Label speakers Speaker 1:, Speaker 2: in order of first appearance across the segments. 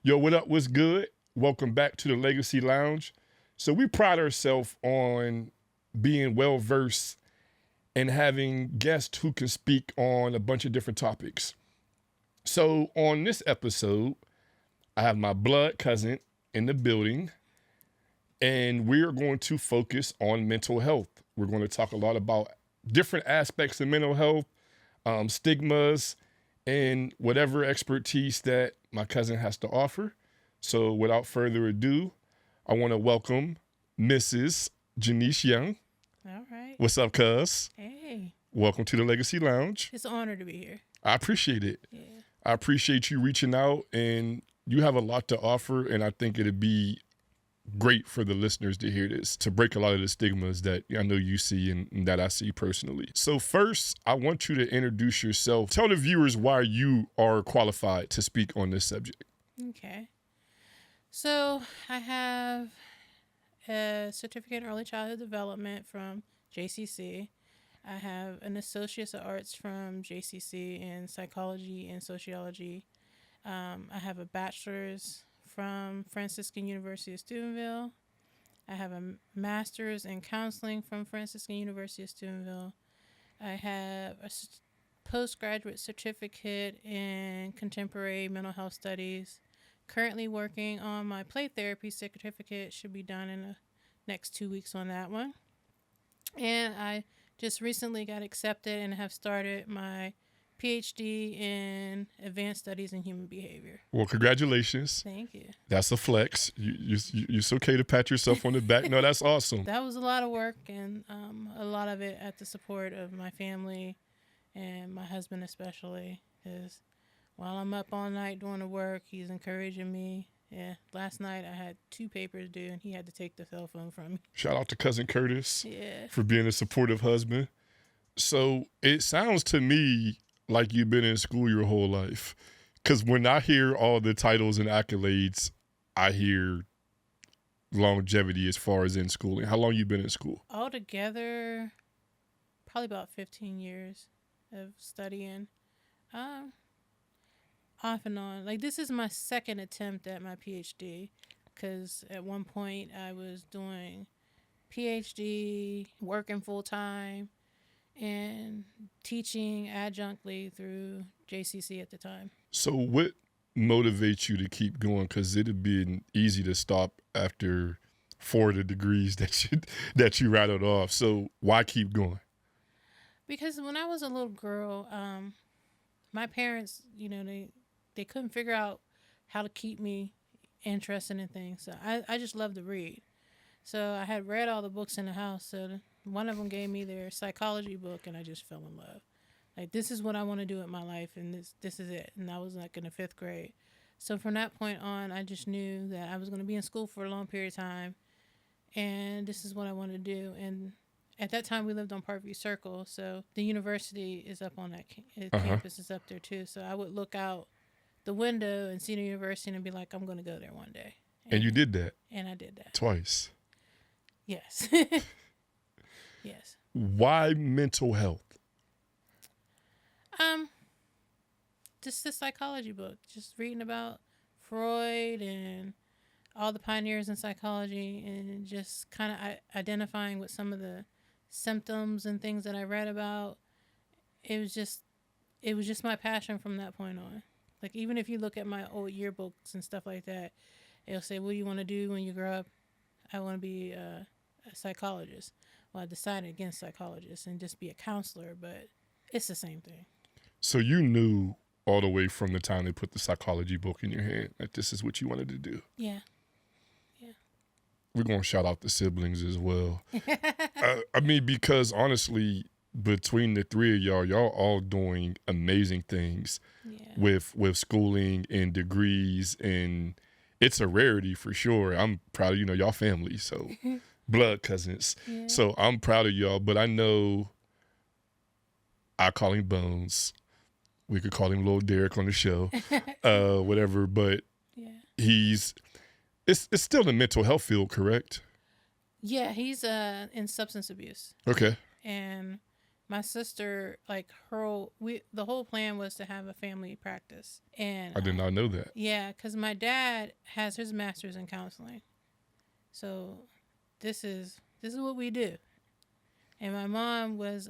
Speaker 1: Yo, what up? What's good? Welcome back to the Legacy Lounge. So we pride ourselves on being well-versed and having guests who can speak on a bunch of different topics. So on this episode, I have my blood cousin in the building, and we are going to focus on mental health. We're going to talk a lot about different aspects of mental health, stigmas, and whatever expertise that my cousin has to offer. So without further ado, I want to welcome Mrs. Janise Young.
Speaker 2: All right.
Speaker 1: What's up, cuz?
Speaker 2: Hey.
Speaker 1: Welcome to the Legacy Lounge.
Speaker 2: It's an honor to be here.
Speaker 1: I appreciate it.
Speaker 2: Yeah.
Speaker 1: I appreciate you reaching out, and you have a lot to offer, and I think it'd be great for the listeners to hear this, to break a lot of the stigmas that I know you see and that I see personally. So first, I want you to introduce yourself. Tell the viewers why you are qualified to speak on this subject.
Speaker 2: Okay. So I have a certificate in early childhood development from JCC. I have an Associate's of Arts from JCC in psychology and sociology. I have a bachelor's from Franciscan University of Steubenville. I have a master's in counseling from Franciscan University of Steubenville. I have a postgraduate certificate in contemporary mental health studies. Currently working on my play therapy certificate. Should be done in the next 2 weeks on that one. And I just recently got accepted and have started my PhD in advanced studies in human behavior.
Speaker 1: Well, congratulations.
Speaker 2: Thank you.
Speaker 1: That's a flex. It's okay to pat yourself on the back. No, that's awesome.
Speaker 2: That was a lot of work, and a lot of it at the support of my family and my husband especially, because while I'm up all night doing the work, he's encouraging me. Yeah, last night I had 2 papers due, and he had to take the cell phone from me.
Speaker 1: Shout out to Cousin Curtis
Speaker 2: Yeah.
Speaker 1: for being a supportive husband. So it sounds to me like you've been in school your whole life. Because when I hear all the titles and accolades, I hear longevity as far as in schooling. How long you been in school?
Speaker 2: Altogether, probably about 15 years of studying. Off and on. Like, this is my second attempt at my PhD, because at one point I was doing PhD, working full-time, and teaching adjunctly through JCC at the time.
Speaker 1: So what motivates you to keep going? Because it'd be easy to stop after 4 of the degrees that you rattled off. So why keep going?
Speaker 2: Because when I was a little girl, my parents, they couldn't figure out how to keep me interested in things. So I just love to read. So I had read all the books in the house. So one of them gave me their psychology book, and I just fell in love. Like, this is what I want to do in my life, and this is it. And I was like in the 5th grade. So from that point on, I just knew that I was going to be in school for a long period of time, and this is what I wanted to do. And at that time, we lived on Parkview Circle, so the university is up on that campus is up there too. So I would look out the window and see the university and be like, I'm going to go there one day.
Speaker 1: And you did that?
Speaker 2: And I did that.
Speaker 1: Twice?
Speaker 2: Yes. Yes.
Speaker 1: Why mental health?
Speaker 2: Just the psychology book. Just reading about Freud and all the pioneers in psychology, and just kind of identifying with some of the symptoms and things that I read about. It was just my passion from that point on. Like, even if you look at my old yearbooks and stuff like that, it'll say, what do you want to do when you grow up? I want to be a psychologist. Well, I decided against psychologists and just be a counselor, but it's the same thing.
Speaker 1: So you knew all the way from the time they put the psychology book in your hand that this is what you wanted to do?
Speaker 2: Yeah.
Speaker 1: We're going to shout out the siblings as well. Because honestly, between the 3 of y'all all doing amazing things with schooling and degrees, and it's a rarity for sure. I'm proud of, y'all family, so blood cousins. Yeah. So I'm proud of y'all, but I know I call him Bones. We could call him Little Derek on the show, whatever, but it's still the mental health field, correct?
Speaker 2: Yeah, he's in substance abuse.
Speaker 1: Okay.
Speaker 2: And my sister, like the whole plan was to have a family practice, and
Speaker 1: I did not know that.
Speaker 2: yeah, because my dad has his master's in counseling, so this is what we do. And my mom was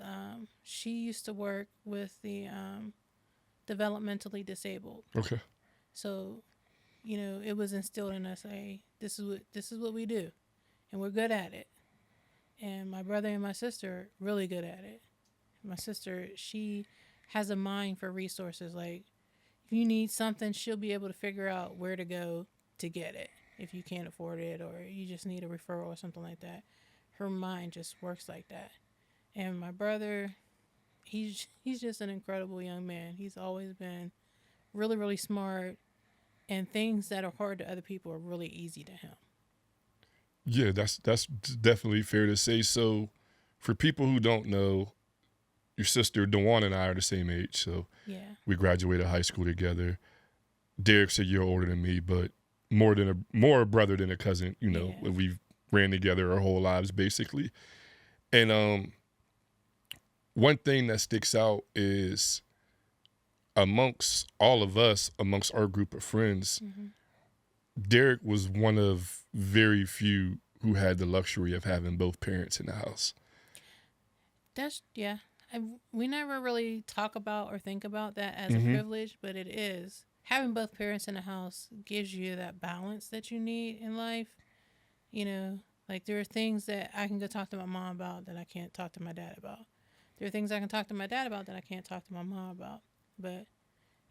Speaker 2: she used to work with the developmentally disabled,
Speaker 1: Okay.
Speaker 2: so it was instilled in us, hey, this is what we do, and we're good at it. And my brother and my sister are really good at it. My sister, she has a mind for resources. Like, if you need something, she'll be able to figure out where to go to get it. If you can't afford it or you just need a referral or something like that, her mind just works like that. And my brother, he's just an incredible young man. He's always been really, really smart, and things that are hard to other people are really easy to him.
Speaker 1: Yeah, that's definitely fair to say. So, for people who don't know, your sister Dewan and I are the same age, so
Speaker 2: Yeah.
Speaker 1: we graduated high school together. Derek's a year older than me, but more a brother than a cousin.
Speaker 2: Yeah.
Speaker 1: We've ran together our whole lives basically. And one thing that sticks out is amongst all of us, amongst our group of friends,
Speaker 2: Hmm.
Speaker 1: Derek was one of very few who had the luxury of having both parents in the house.
Speaker 2: That's yeah. We never really talk about or think about that as a
Speaker 1: Mm-hmm.
Speaker 2: privilege, but it is. Having both parents in the house gives you that balance that you need in life. You know, like there are things that I can go talk to my mom about that I can't talk to my dad about. There are things I can talk to my dad about that I can't talk to my mom about. But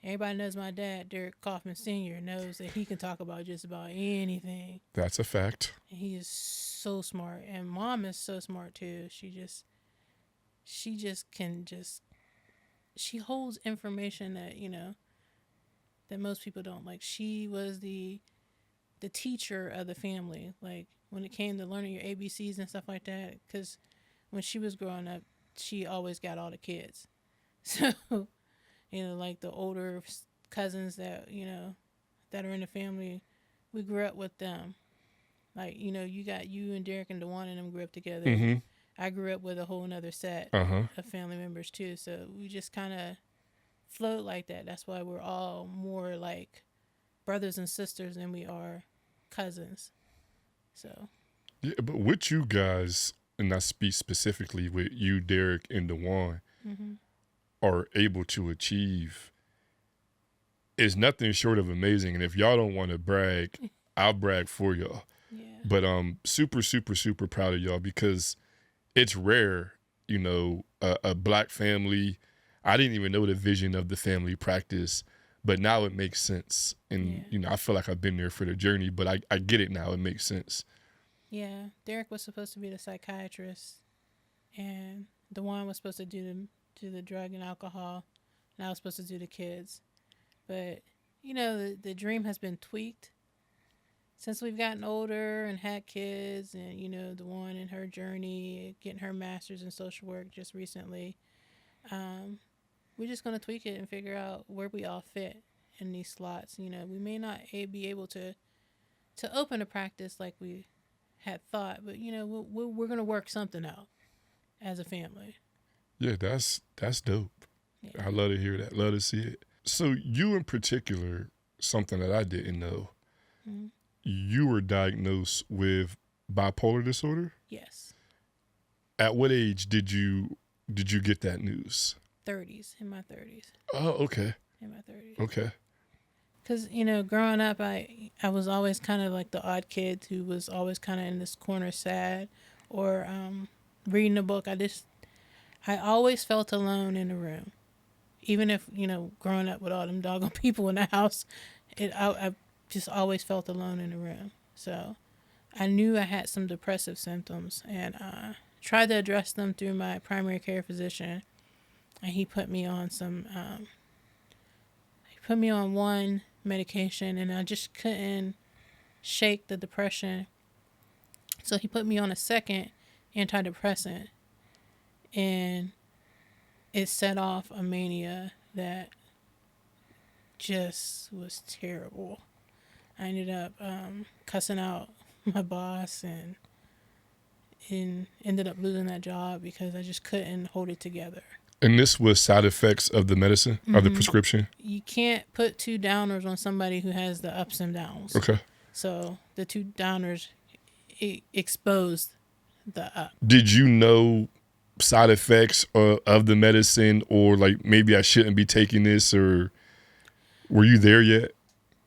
Speaker 2: everybody knows my dad, Derek Kaufman Sr., knows that he can talk about just about anything.
Speaker 1: That's a fact.
Speaker 2: And he is so smart. And mom is so smart too. She just can just she holds information that that most people don't. Like, she was the teacher of the family, like when it came to learning your ABCs and stuff like that, because when she was growing up she always got all the kids. So like the older cousins that are in the family, we grew up with them. Like, you got you and Derek and Dewan and them grew up together.
Speaker 1: Mm-hmm.
Speaker 2: I grew up with a whole nother set
Speaker 1: Uh-huh.
Speaker 2: of family members too. So we just kind of float like that. That's why we're all more like brothers and sisters than we are cousins. So
Speaker 1: Yeah, but with you guys, and I speak specifically with you, Derek, and Dewan,
Speaker 2: hmm
Speaker 1: are able to achieve is nothing short of amazing. And if y'all don't want to brag, I'll brag for y'all.
Speaker 2: yeah,
Speaker 1: But super, super, super proud of y'all because it's rare, a black family. I didn't even know the vision of the family practice, but now it makes sense. And,
Speaker 2: yeah,
Speaker 1: I feel like I've been there for the journey, but I get it now. It makes sense.
Speaker 2: yeah. Derek was supposed to be the psychiatrist, and Dewan was supposed to do the drug and alcohol, and I was supposed to do the kids. But the dream has been tweaked since we've gotten older and had kids, and the one in her journey getting her master's in social work just recently. um, we're just going to tweak it and figure out where we all fit in these slots. We may not be able to open a practice like we had thought, but we're going to work something out as a family.
Speaker 1: Yeah, that's dope.
Speaker 2: Yeah.
Speaker 1: I love to hear that. Love to see it. So you in particular, something that I didn't know,
Speaker 2: Mm-hmm.
Speaker 1: you were diagnosed with bipolar disorder.
Speaker 2: Yes.
Speaker 1: At what age did you get that news?
Speaker 2: 30s, in my 30s.
Speaker 1: Oh, okay.
Speaker 2: In my 30s.
Speaker 1: Okay.
Speaker 2: Because, growing up, I was always kind of like the odd kid who was always kind of in this corner sad, or reading a book. I always felt alone in the room. Even if, growing up with all them doggone people in the house, I just always felt alone in the room. So I knew I had some depressive symptoms, and tried to address them through my primary care physician. And he put me on one medication, and I just couldn't shake the depression. So he put me on a second antidepressant, and it set off a mania that just was terrible. I ended up cussing out my boss, and and ended up losing that job because I just couldn't hold it together.
Speaker 1: And this was side effects of the medicine, of the prescription?
Speaker 2: You can't put two downers on somebody who has the ups and downs.
Speaker 1: Okay.
Speaker 2: So the two downers exposed the up.
Speaker 1: Did you know side effects of the medicine, or like maybe I shouldn't be taking this, or were you there yet?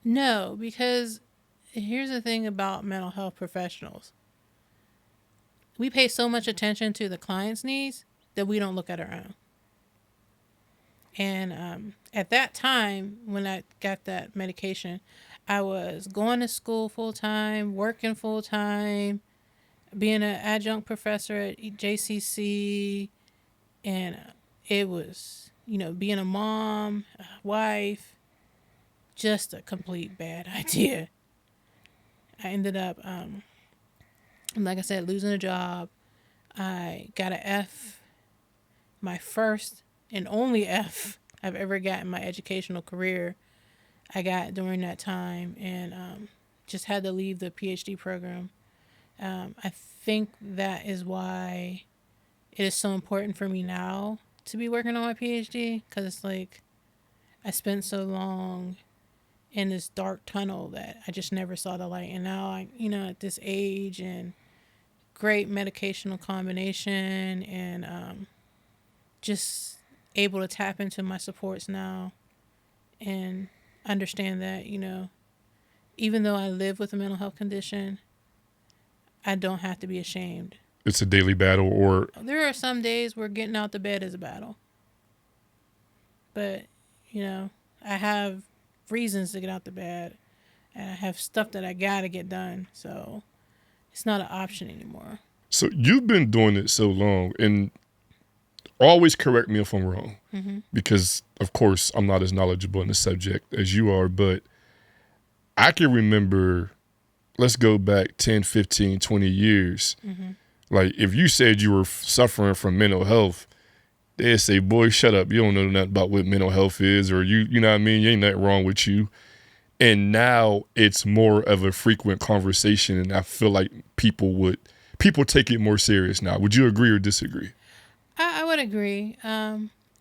Speaker 2: No, because here's the thing about mental health professionals. We pay so much attention to the client's needs that we don't look at our own. And at that time, when I got that medication, I was going to school full time, working full time, being an adjunct professor at JCC, and it was, being a mom, a wife, just a complete bad idea. I ended up, like I said, losing a job. I got an F, my first and only F I've ever got in my educational career. I got during that time, and just had to leave the PhD program. I think that is why it is so important for me now to be working on my PhD, because it's like I spent so long in this dark tunnel that I just never saw the light. And now I, at this age and great medicational combination, and just able to tap into my supports now and understand that, even though I live with a mental health condition, I don't have to be ashamed.
Speaker 1: It's a daily battle, or
Speaker 2: there are some days where getting out the bed is a battle. But, I have reasons to get out the bed, and I have stuff that I gotta get done. So it's not an option anymore.
Speaker 1: So you've been doing it so long, and always correct me if I'm wrong, because of course I'm not as knowledgeable in the subject as you are, but I can remember, let's go back 10, 15, 20 years. Like if you said you were suffering from mental health, they'd say, boy, shut up. You don't know nothing about what mental health is, or you know what I mean? You ain't nothing wrong with you. And now it's more of a frequent conversation, and I feel like people take it more serious now. Would you agree or disagree?
Speaker 2: I would agree.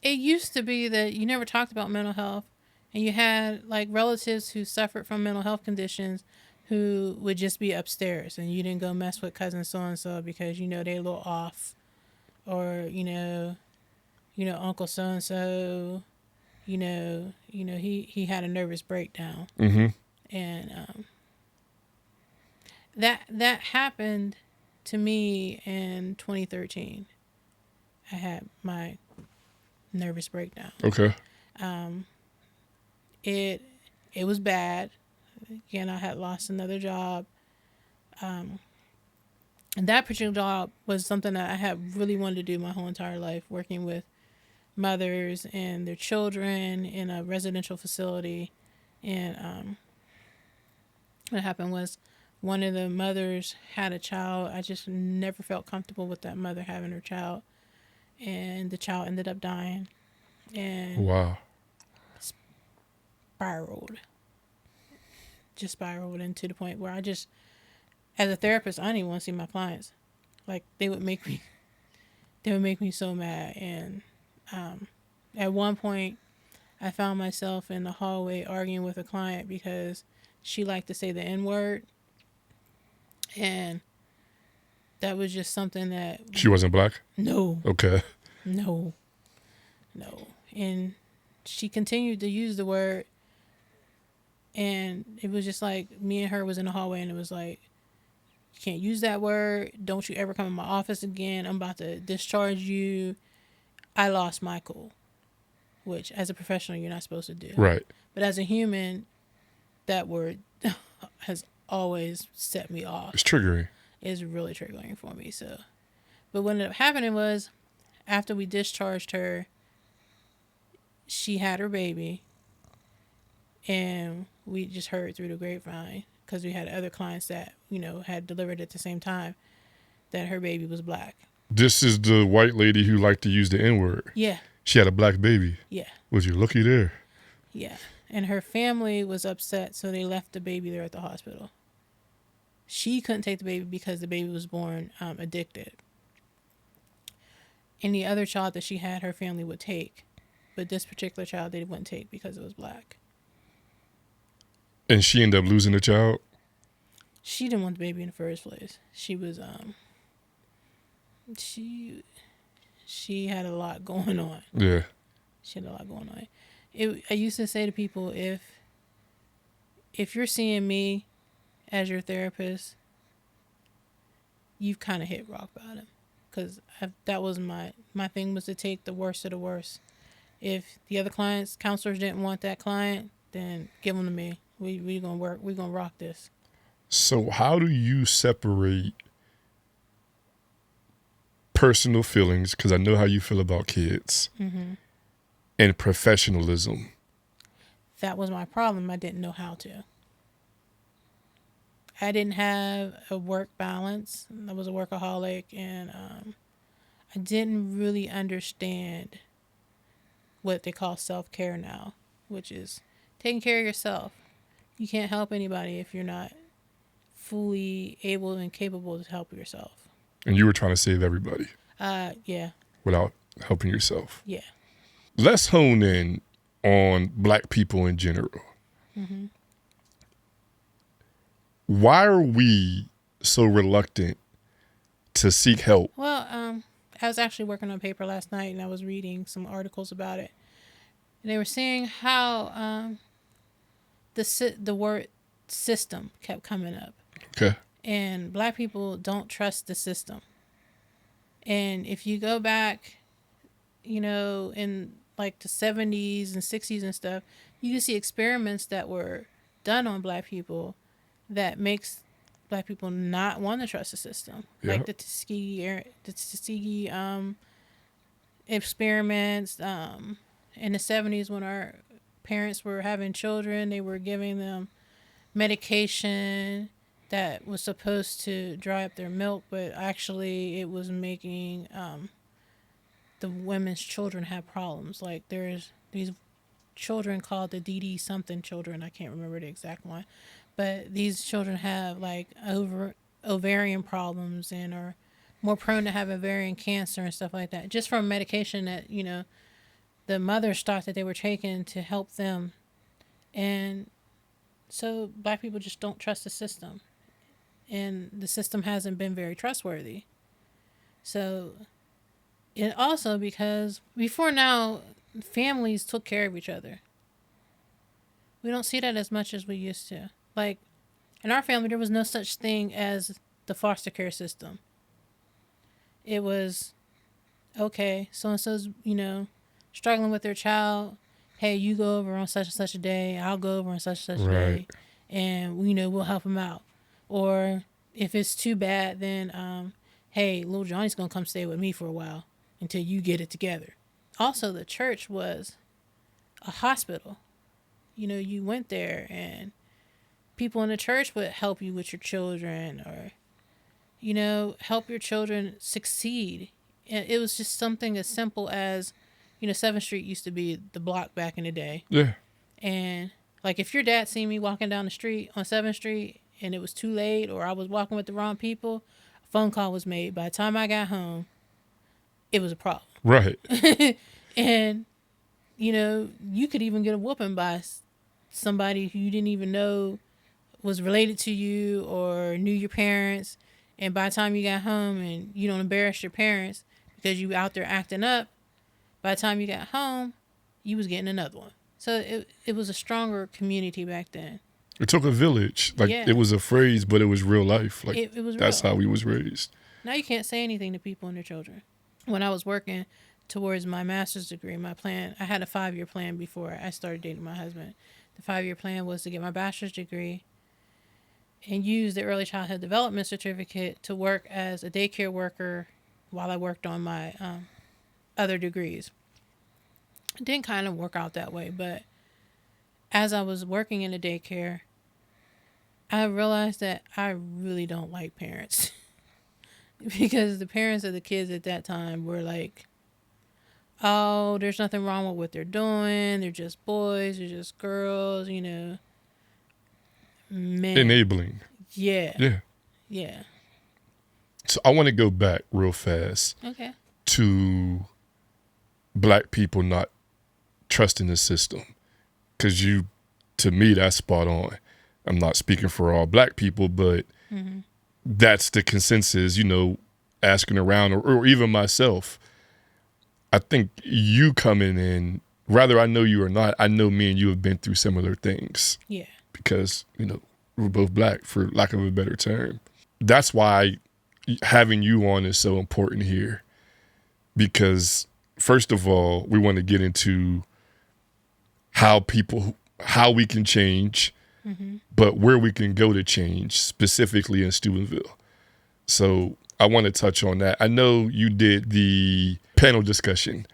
Speaker 2: It used to be that you never talked about mental health, and you had like relatives who suffered from mental health conditions who would just be upstairs, and you didn't go mess with cousin so-and-so because, they're a little off, or, Uncle so-and-so, he had a nervous breakdown. And that happened to me in 2013. I had my nervous breakdown.
Speaker 1: Okay.
Speaker 2: It was bad. Again, I had lost another job. And that particular job was something that I had really wanted to do my whole entire life, working with mothers and their children in a residential facility. And what happened was one of the mothers had a child. I just never felt comfortable with that mother having her child. And the child ended up dying. And
Speaker 1: wow.
Speaker 2: Spiraled into the point where I just, as a therapist, I didn't even want to see my clients. Like they would make me so mad. And at one point I found myself in the hallway arguing with a client because she liked to say the N-word. And that was just something that...
Speaker 1: She wasn't black?
Speaker 2: No.
Speaker 1: Okay.
Speaker 2: No. And she continued to use the word. And it was just like me and her was in the hallway, and it was like, you can't use that word. Don't you ever come in my office again. I'm about to discharge you. I lost my cool, which as a professional, you're not supposed to do.
Speaker 1: Right.
Speaker 2: But as a human, that word has always set me off.
Speaker 1: It's triggering.
Speaker 2: It's really triggering for me. So, but what ended up happening was, after we discharged her, she had her baby, and we just heard through the grapevine, because we had other clients that, had delivered at the same time, that her baby was black.
Speaker 1: This is the white lady who liked to use the N-word.
Speaker 2: Yeah.
Speaker 1: She had a black baby.
Speaker 2: Yeah.
Speaker 1: Was you looky there?
Speaker 2: Yeah. And her family was upset, so they left the baby there at the hospital. She couldn't take the baby because the baby was born addicted. Any other child that she had, her family would take. But this particular child, they wouldn't take because it was black.
Speaker 1: And she ended up losing the child?
Speaker 2: She didn't want the baby in the first place. She was, she had a lot going on.
Speaker 1: Yeah.
Speaker 2: She had a lot going on. I used to say to people, if you're seeing me as your therapist, you've kind of hit rock bottom. Because that was my thing, was to take the worst of the worst. If the other counselors didn't want that client, then give them to me. We gonna work. We gonna rock this.
Speaker 1: So how do you separate personal feelings, because I know how you feel about kids, and professionalism?
Speaker 2: That was my problem. I didn't know how to. I didn't have a work balance. I was a workaholic, and I didn't really understand what they call self-care now, which is taking care of yourself. You can't help anybody if you're not fully able and capable to help yourself.
Speaker 1: And you were trying to save everybody.
Speaker 2: Yeah.
Speaker 1: Without helping yourself.
Speaker 2: Yeah.
Speaker 1: Let's hone in on Black people in general.
Speaker 2: Mm-hmm.
Speaker 1: Why are we so reluctant to seek help?
Speaker 2: Well, I was actually working on a paper last night, and I was reading some articles about it. And they were saying how the word system kept coming up.
Speaker 1: Okay.
Speaker 2: And Black people don't trust the system. And if you go back, in like the 70s and 60s and stuff, you can see experiments that were done on Black people that makes Black people not want to trust the system. Yep. Like the Tuskegee experiments. In the 70s, when our parents were having children, they were giving them medication that was supposed to dry up their milk, but actually it was making the women's children have problems. Like there's these children called the DD something children. I can't remember the exact one. But these children have like ovarian problems and are more prone to have ovarian cancer and stuff like that. Just from medication that, the mothers thought that they were taking to help them. And so Black people just don't trust the system. And the system hasn't been very trustworthy. So, and also because before now, families took care of each other. We don't see that as much as we used to. Like, in our family, there was no such thing as the foster care system. It was, okay, so-and-so's, struggling with their child. Hey, you go over on such and such a day. I'll go over on such and such a day. And, we'll help them out. Or if it's too bad, then, hey, little Johnny's going to come stay with me for a while until you get it together. Also, the church was a hospital. You went there and people in the church would help you with your children or, help your children succeed. And it was just something as simple as, 7th Street used to be the block back in the day.
Speaker 1: Yeah.
Speaker 2: And, like, if your dad seen me walking down the street on 7th Street and it was too late or I was walking with the wrong people, a phone call was made. By the time I got home, it was a problem.
Speaker 1: Right.
Speaker 2: And, you could even get a whooping by somebody who you didn't even know was related to you or knew your parents. And by the time you got home and you don't embarrass your parents because you out there acting up, by the time you got home, you was getting another one. So it was a stronger community back then.
Speaker 1: It took a village. Like, It was a phrase, but it was real life. Like, it was that's real. How we was raised.
Speaker 2: Now you can't say anything to people and their children. When I was working towards my master's degree, my plan, I had a 5-year plan before I started dating my husband. The 5-year plan was to get my bachelor's degree and use the early childhood development certificate to work as a daycare worker while I worked on my other degrees. It didn't kind of work out that way, but as I was working in a daycare, I realized that I really don't like parents. Because the parents of the kids at that time were like, oh, there's nothing wrong with what they're doing. They're just boys. They're just girls, Men.
Speaker 1: Enabling.
Speaker 2: Yeah.
Speaker 1: Yeah.
Speaker 2: Yeah.
Speaker 1: So I want to go back real fast
Speaker 2: Okay.
Speaker 1: to Black people not trusting the system, because to me, that's spot on. I'm not speaking for all Black people, but
Speaker 2: Mm-hmm.
Speaker 1: that's the consensus, asking around, or even myself. I think you coming in, whether I know you or not, I know me and you have been through similar things
Speaker 2: Yeah.
Speaker 1: because, we're both Black, for lack of a better term. That's why having you on is so important here, because first of all, we want to get into how we can change,
Speaker 2: Mm-hmm.
Speaker 1: but where we can go to change, specifically in Steubenville. So I want to touch on that. I know you did the panel discussion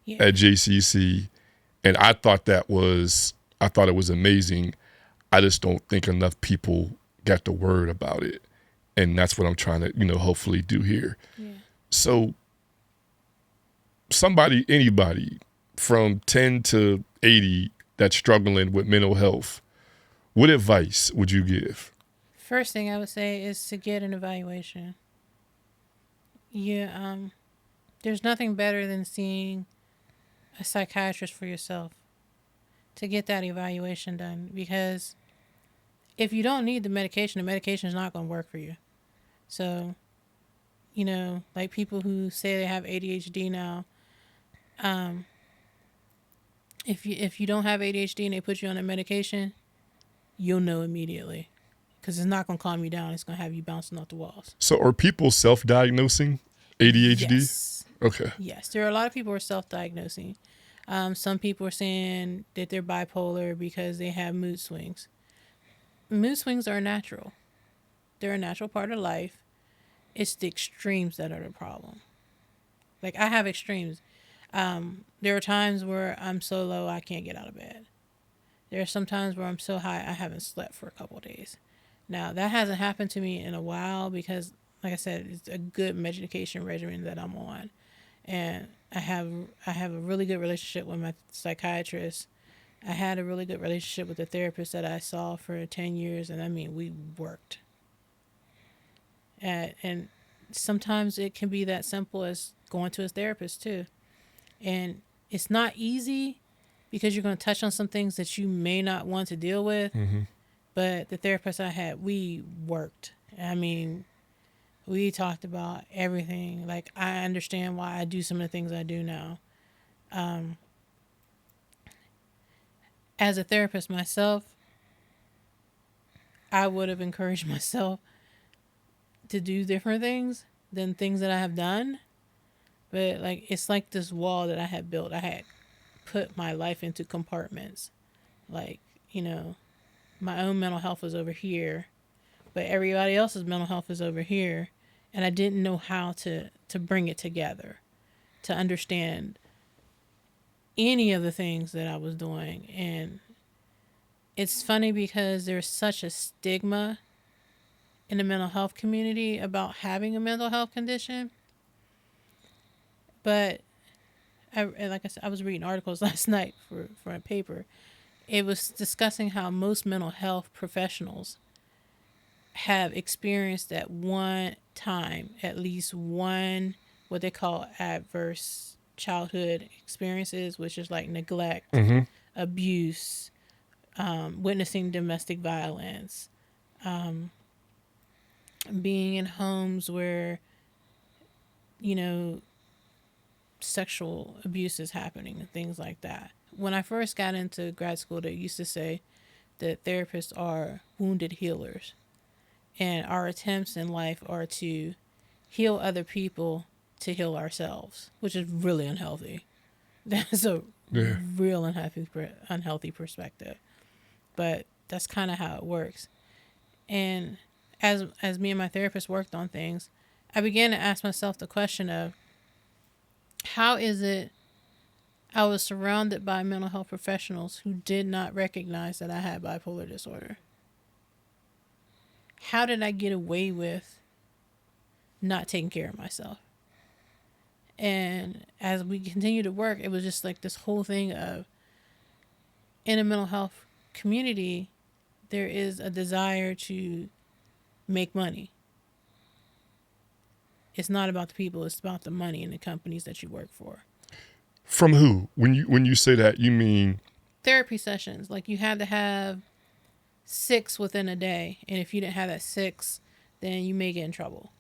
Speaker 2: Yeah.
Speaker 1: at JCC, and I thought it was amazing. I just don't think enough people got the word about it, and that's what I'm trying to, hopefully do here.
Speaker 2: Yeah.
Speaker 1: So anybody from 10 to 80 that's struggling with mental health, what advice would you give?
Speaker 2: First thing I would say is to get an evaluation. Yeah. There's nothing better than seeing a psychiatrist for yourself to get that evaluation done, because if you don't need the medication is not going to work for you. So, like people who say they have ADHD now, um, if you don't have ADHD and they put you on a medication, you'll know immediately, because it's not going to calm you down. It's going to have you bouncing off the walls.
Speaker 1: So are people self-diagnosing ADHD?
Speaker 2: Yes.
Speaker 1: Okay.
Speaker 2: Yes. There are a lot of people who are self-diagnosing. Some people are saying that they're bipolar because they have mood swings. Mood swings are natural. They're a natural part of life. It's the extremes that are the problem. Like, I have extremes. There are times where I'm so low I can't get out of bed. There are some times where I'm so high I haven't slept for a couple of days. Now, that hasn't happened to me in a while because, like I said, it's a good medication regimen that I'm on. And I have a really good relationship with my psychiatrist. I had a really good relationship with the therapist that I saw for 10 years, and I mean, we worked. And sometimes it can be that simple as going to a therapist, too. And it's not easy because you're going to touch on some things that you may not want to deal with.
Speaker 1: Mm-hmm.
Speaker 2: But the therapist I had, we worked. I mean, we talked about everything. Like, I understand why I do some of the things I do now. As a therapist myself, I would have encouraged myself to do different things than things that I have done. But, like, it's like this wall that I had built. I had put my life into compartments. Like, my own mental health was over here, but everybody else's mental health is over here. And I didn't know how to bring it together, to understand any of the things that I was doing. And it's funny because there's such a stigma in the mental health community about having a mental health condition. But like I said, I was reading articles last night for a paper. It was discussing how most mental health professionals have experienced at one time at least one what they call adverse childhood experiences, which is like neglect,
Speaker 1: Mm-hmm.
Speaker 2: abuse, witnessing domestic violence, being in homes where, you know, sexual abuse is happening and things like that. When I first got into grad school, they used to say that therapists are wounded healers. And our attempts in life are to heal other people to heal ourselves, which is really unhealthy. That's a
Speaker 1: Yeah.
Speaker 2: real unhealthy perspective. But that's kind of how it works. And as me and my therapist worked on things, I began to ask myself the question of how is it I was surrounded by mental health professionals who did not recognize that I had bipolar disorder? How did I get away with not taking care of myself? And as we continue to work, it was just like this whole thing of, in a mental health community, there is a desire to make money. it's not about the people, it's about the money and the companies that you work for.
Speaker 1: From who? When you say that, you mean
Speaker 2: Therapy sessions, like you had to have 6 within a day, and if you didn't have that 6, then you may get in trouble.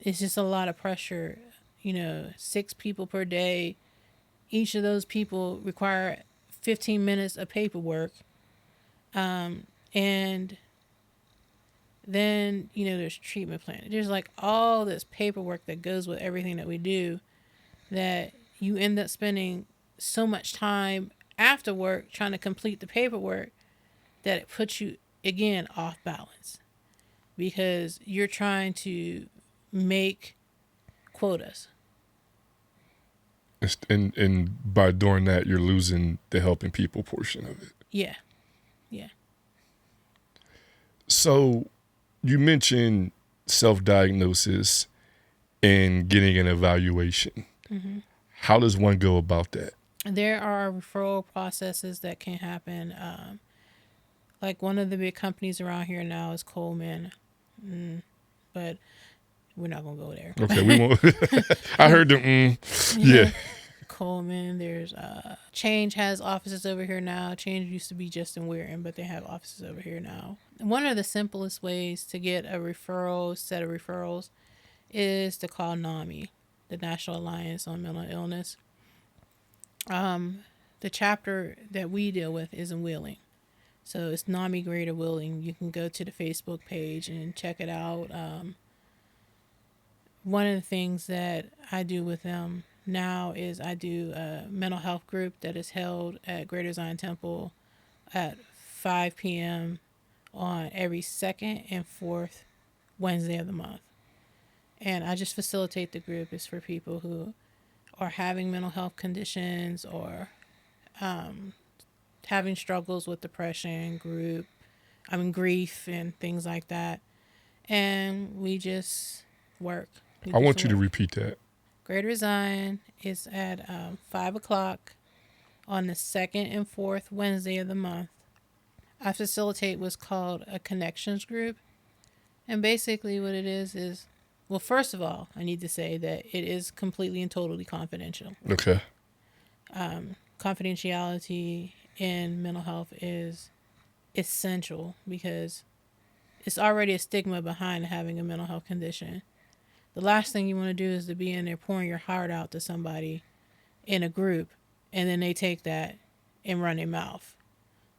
Speaker 2: It's just a lot of pressure. 6 people per day. Each of those people require 15 minutes of paperwork. And then, there's treatment plan. There's like all this paperwork that goes with everything that we do that you end up spending so much time after work trying to complete the paperwork that it puts you, again, off balance because you're trying to make quotas.
Speaker 1: and by doing that, you're losing the helping people portion of it.
Speaker 2: Yeah. Yeah.
Speaker 1: So you mentioned self-diagnosis and getting an evaluation.
Speaker 2: Mm-hmm.
Speaker 1: How does one go about that?
Speaker 2: There are referral processes that can happen. Like one of the big companies around here now is Coleman, but we're not gonna go there.
Speaker 1: Okay, we won't. I heard the yeah.
Speaker 2: Coleman. There's Change has offices over here now. Change used to be just in Weirton, but they have offices over here now. One of the simplest ways to get a set of referrals, is to call NAMI, the National Alliance on Mental Illness. The chapter that we deal with is in Wheeling. So it's NAMI Greater Wheeling. You can go to the Facebook page and check it out. One of the things that I do with them now is I do a mental health group that is held at Greater Zion Temple at 5 p.m. on every second and fourth Wednesday of the month. And I just facilitate the group. It's for people who are having mental health conditions or having struggles with depression, grief and things like that. And we just work.
Speaker 1: I want you to repeat that.
Speaker 2: Greater Zion is at 5 o'clock on the second and fourth Wednesday of the month. I facilitate what's called a connections group. And basically what it is, well, first of all, I need to say that it is completely and totally confidential.
Speaker 1: Okay.
Speaker 2: Confidentiality in mental health is essential because it's already a stigma behind having a mental health condition. The last thing you want to do is to be in there pouring your heart out to somebody in a group, and then they take that and run their mouth.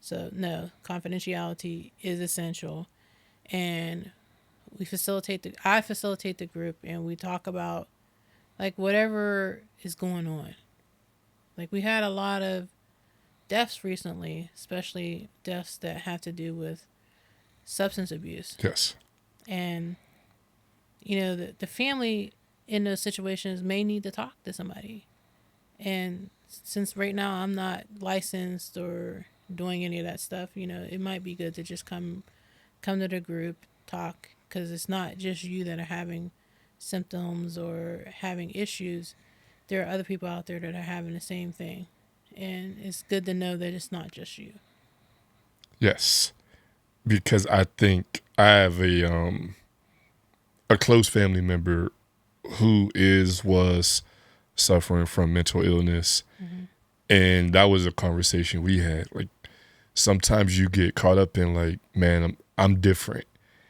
Speaker 2: So, no, confidentiality is essential. And I facilitate the group, and we talk about, like, whatever is going on. Like, we had a lot of deaths recently, especially deaths that have to do with substance abuse.
Speaker 1: Yes.
Speaker 2: And the family in those situations may need to talk to somebody. And since right now I'm not licensed or doing any of that stuff, it might be good to just come to the group, talk, because it's not just you that are having symptoms or having issues. There are other people out there that are having the same thing. And it's good to know that it's not just you.
Speaker 1: Yes. Because I think I have a close family member who was suffering from mental illness. Mm-hmm. And that was a conversation we had. Like, sometimes you get caught up in, like, man, I'm different.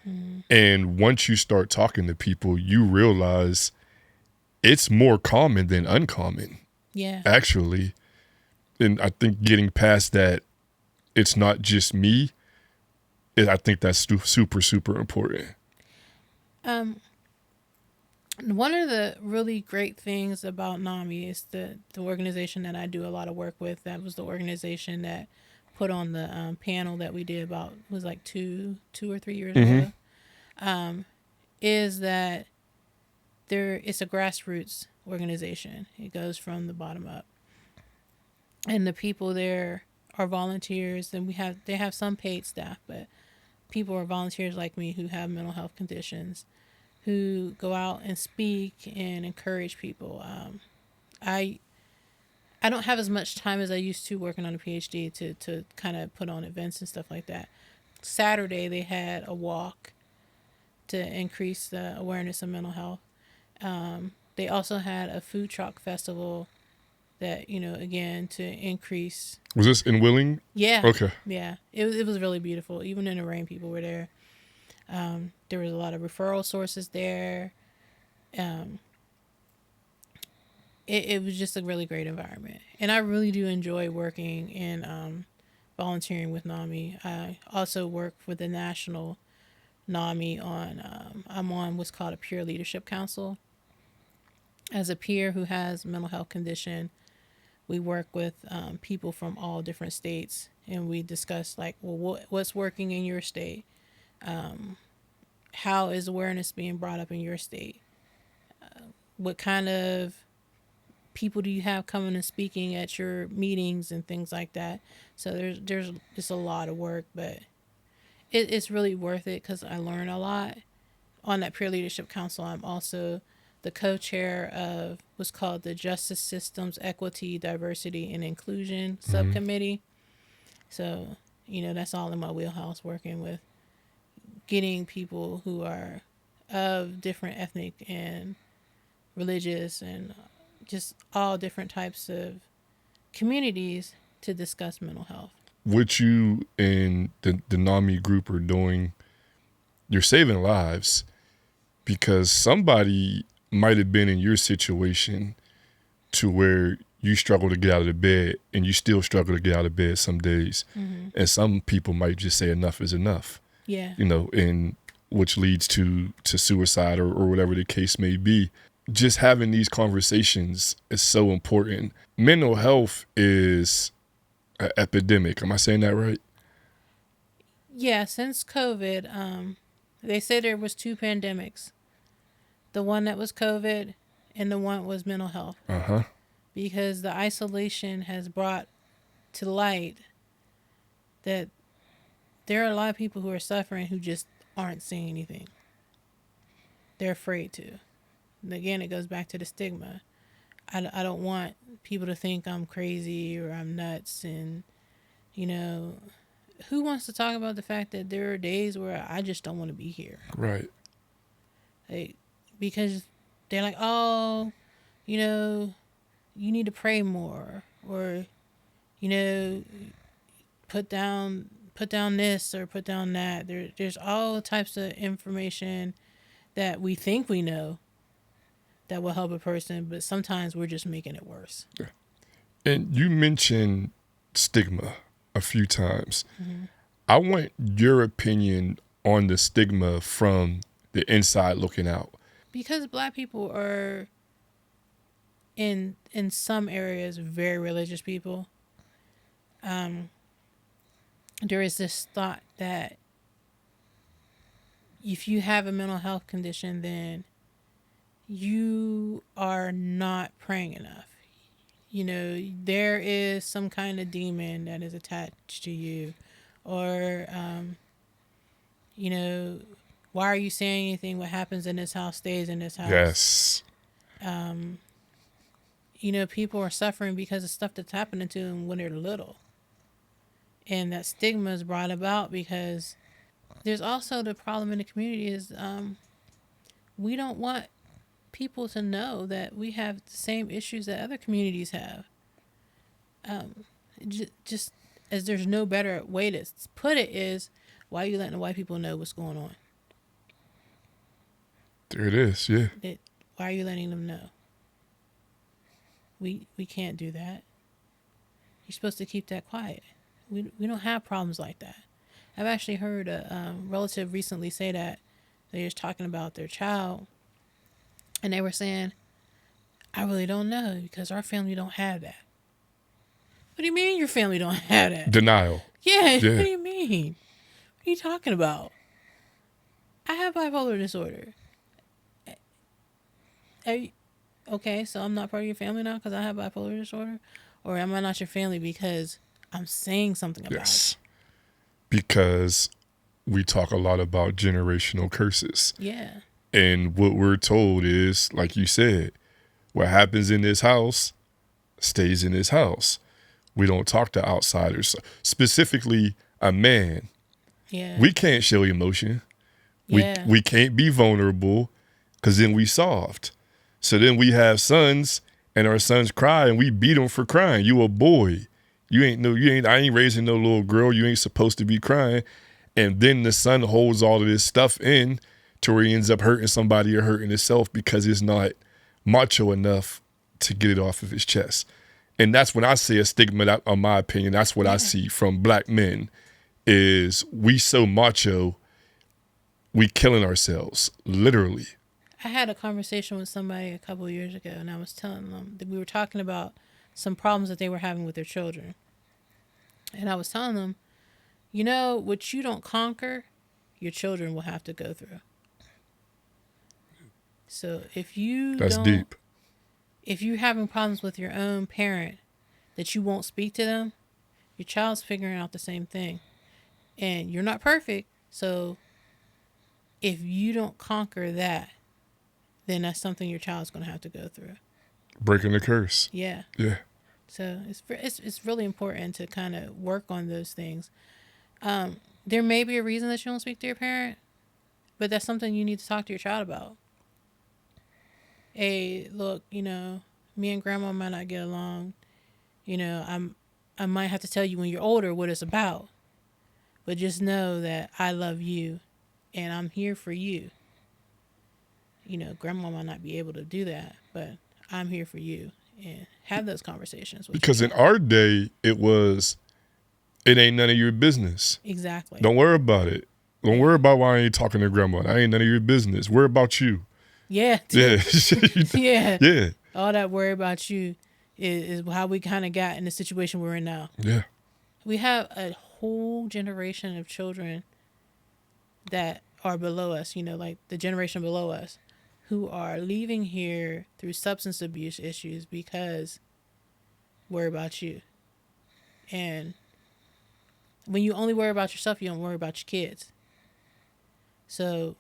Speaker 1: Mm-hmm. And once you start talking to people, you realize it's more common than uncommon.
Speaker 2: Yeah.
Speaker 1: Actually. And I think getting past that, it's not just me, I think that's super, super important.
Speaker 2: One of the really great things about NAMI is the organization that I do a lot of work with. That was the organization that put on the panel that we did was like 2 or 3 years ago. Is that it's a grassroots organization. It goes from the bottom up, and the people there are volunteers, and they have some paid staff, but people are volunteers like me who have mental health conditions, who go out and speak and encourage people. I don't have as much time as I used to working on a PhD to kind of put on events and stuff like that. Saturday they had a walk to increase the awareness of mental health. They also had a food truck festival that, again, to increase.
Speaker 1: Was this in Willing?
Speaker 2: Yeah.
Speaker 1: Okay.
Speaker 2: Yeah. It was really beautiful. Even in the rain, people were there. There was a lot of referral sources there. It was just a really great environment. And I really do enjoy working and volunteering with NAMI. I also work with the national NAMI I'm on what's called a peer leadership council. As a peer who has a mental health condition, we work with people from all different states, and we discuss like, well, what's working in your state? How is awareness being brought up in your state? What kind of people do you have coming and speaking at your meetings and things like that? So there's just a lot of work, but it's really worth it because I learn a lot. On that peer leadership council, I'm also the co-chair of what's called the Justice Systems Equity, Diversity, and Inclusion Subcommittee. So, that's all in my wheelhouse, working with getting people who are of different ethnic and religious and just all different types of communities to discuss mental health.
Speaker 1: What you and the NAMI group are doing, you're saving lives, because somebody might have been in your situation to where you struggle to get out of the bed, and you still struggle to get out of bed some days. And some people might just say enough is enough.
Speaker 2: Yeah.
Speaker 1: And which leads to suicide or whatever the case may be. Just having these conversations is so important. Mental health is an epidemic. Am I saying that right?
Speaker 2: Yeah, since COVID, they say there was 2 pandemics. The one that was COVID and the one was mental health. Because the isolation has brought to light that there are a lot of people who are suffering who just aren't saying anything. They're afraid to. And again, it goes back to the stigma. I don't want people to think I'm crazy or I'm nuts. And, who wants to talk about the fact that there are days where I just don't want to be here?
Speaker 1: Right.
Speaker 2: Because they're like, oh, you need to pray more, or, put down this or put down that. There's all types of information that we think we know that will help a person, but sometimes we're just making it worse.
Speaker 1: Yeah. And you mentioned stigma a few times. I want your opinion on the stigma from the inside looking out.
Speaker 2: Because Black people are in some areas very religious people. There is this thought that if you have a mental health condition, then you are not praying enough. There is some kind of demon that is attached to you, or why are you saying anything? What happens in this house stays in this house.
Speaker 1: Yes.
Speaker 2: People are suffering because of stuff that's happening to them when they're little. And that stigma is brought about because there's also the problem in the community is we don't want people to know that we have the same issues that other communities have. Just as there's no better way to put it is, why are you letting the white people know what's going on?
Speaker 1: There it is, yeah.
Speaker 2: Why are you letting them know? We can't do that. You're supposed to keep that quiet. We don't have problems like that. I've actually heard a relative recently say that they were talking about their child, and they were saying, I really don't know because our family don't have that. What do you mean your family don't have that?
Speaker 1: Denial.
Speaker 2: Yeah. What do you mean? What are you talking about? I have bipolar disorder. Okay, so I'm not part of your family now because I have bipolar disorder? Or am I not your family because I'm saying something about it?
Speaker 1: Because we talk a lot about generational curses.
Speaker 2: Yeah.
Speaker 1: And what we're told is, like you said, what happens in this house stays in this house. We don't talk to outsiders, specifically a man.
Speaker 2: Yeah.
Speaker 1: We can't show emotion.
Speaker 2: Yeah.
Speaker 1: We can't be vulnerable because then we soft. So then we have sons and our sons cry and we beat them for crying. You a boy. I ain't raising no little girl. You ain't supposed to be crying. And then the son holds all of this stuff in to where he ends up hurting somebody or hurting himself because it's not macho enough to get it off of his chest. And that's when I see a stigma, that, in my opinion, that's what I see from black men is we so macho, we killing ourselves, literally.
Speaker 2: I had a conversation with somebody a couple of years ago, and I was telling them that we were talking about some problems that they were having with their children. And I was telling them, what you don't conquer, your children will have to go through. So
Speaker 1: That's deep.
Speaker 2: if you're having problems with your own parent that you won't speak to them, your child's figuring out the same thing. And you're not perfect. So if you don't conquer that, then that's something your child's going to have to go through.
Speaker 1: Breaking the curse.
Speaker 2: Yeah.
Speaker 1: Yeah.
Speaker 2: So it's really important to kind of work on those things. There may be a reason that you don't speak to your parent, but that's something you need to talk to your child about. Hey, look, me and grandma might not get along. I might have to tell you when you're older what it's about. But just know that I love you and I'm here for you. Grandma might not be able to do that, but I'm here for you, and have those conversations with
Speaker 1: because in our day, it ain't none of your business.
Speaker 2: Exactly.
Speaker 1: Don't worry about it. Don't worry about why I ain't talking to grandma. That ain't none of your business. Worry about you.
Speaker 2: Yeah.
Speaker 1: Yeah.
Speaker 2: Yeah.
Speaker 1: Yeah.
Speaker 2: All that worry about you is how we kind of got in the situation we're in now.
Speaker 1: Yeah.
Speaker 2: We have a whole generation of children that are below us, like the generation below us, who are leaving here through substance abuse issues because worry about you. And when you only worry about yourself, you don't worry about your kids. So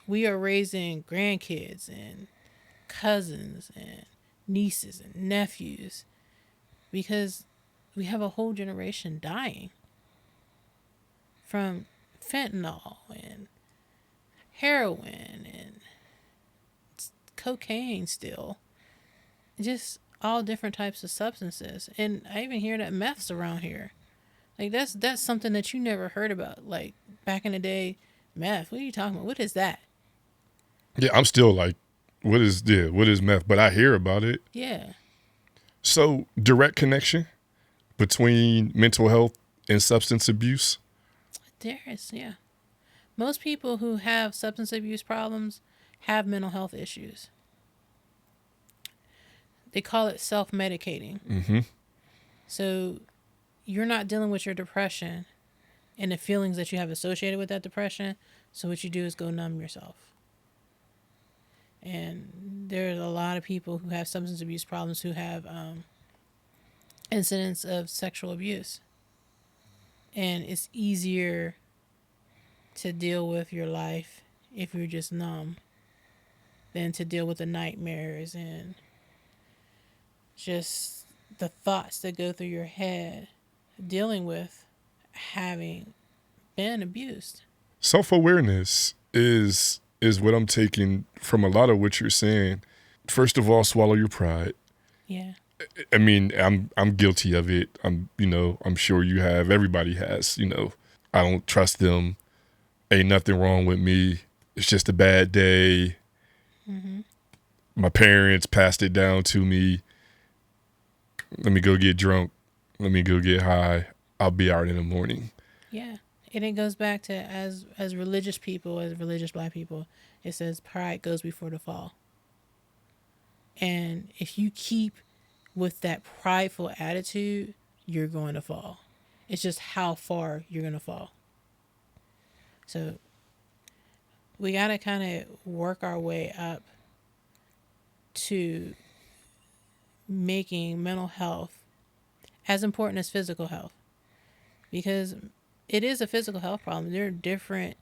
Speaker 2: we are raising grandkids and cousins and nieces and nephews because we have a whole generation dying from fentanyl and heroin and cocaine still. Just all different types of substances. And I even hear that meth's around here. Like that's something that you never heard about. Like back in the day, meth. What are you talking about? What is that?
Speaker 1: Yeah, I'm still like, what is meth? But I hear about it.
Speaker 2: Yeah.
Speaker 1: So direct connection between mental health and substance abuse?
Speaker 2: There is, yeah. Most people who have substance abuse problems have mental health issues. They call it self-medicating.
Speaker 1: Mm-hmm.
Speaker 2: So you're not dealing with your depression and the feelings that you have associated with that depression. So what you do is go numb yourself. And there's a lot of people who have substance abuse problems who have incidents of sexual abuse. And it's easier to deal with your life if you're just numb than to deal with the nightmares and just the thoughts that go through your head dealing with having been abused.
Speaker 1: Self-awareness is what I'm taking from a lot of what you're saying. First of all, swallow your pride.
Speaker 2: Yeah.
Speaker 1: I mean, I'm guilty of it. I'm sure you have. Everybody has. I don't trust them. Ain't nothing wrong with me. It's just a bad day.
Speaker 2: Mm-hmm.
Speaker 1: My parents passed it down to me. Let me go get drunk. Let me go get high. I'll be out in the morning.
Speaker 2: Yeah. And it goes back to as religious people, as religious black people, it says pride goes before the fall. And if you keep with that prideful attitude, you're going to fall. It's just how far you're going to fall. So we got to kind of work our way up to making mental health as important as physical health, because it is a physical health problem. There are different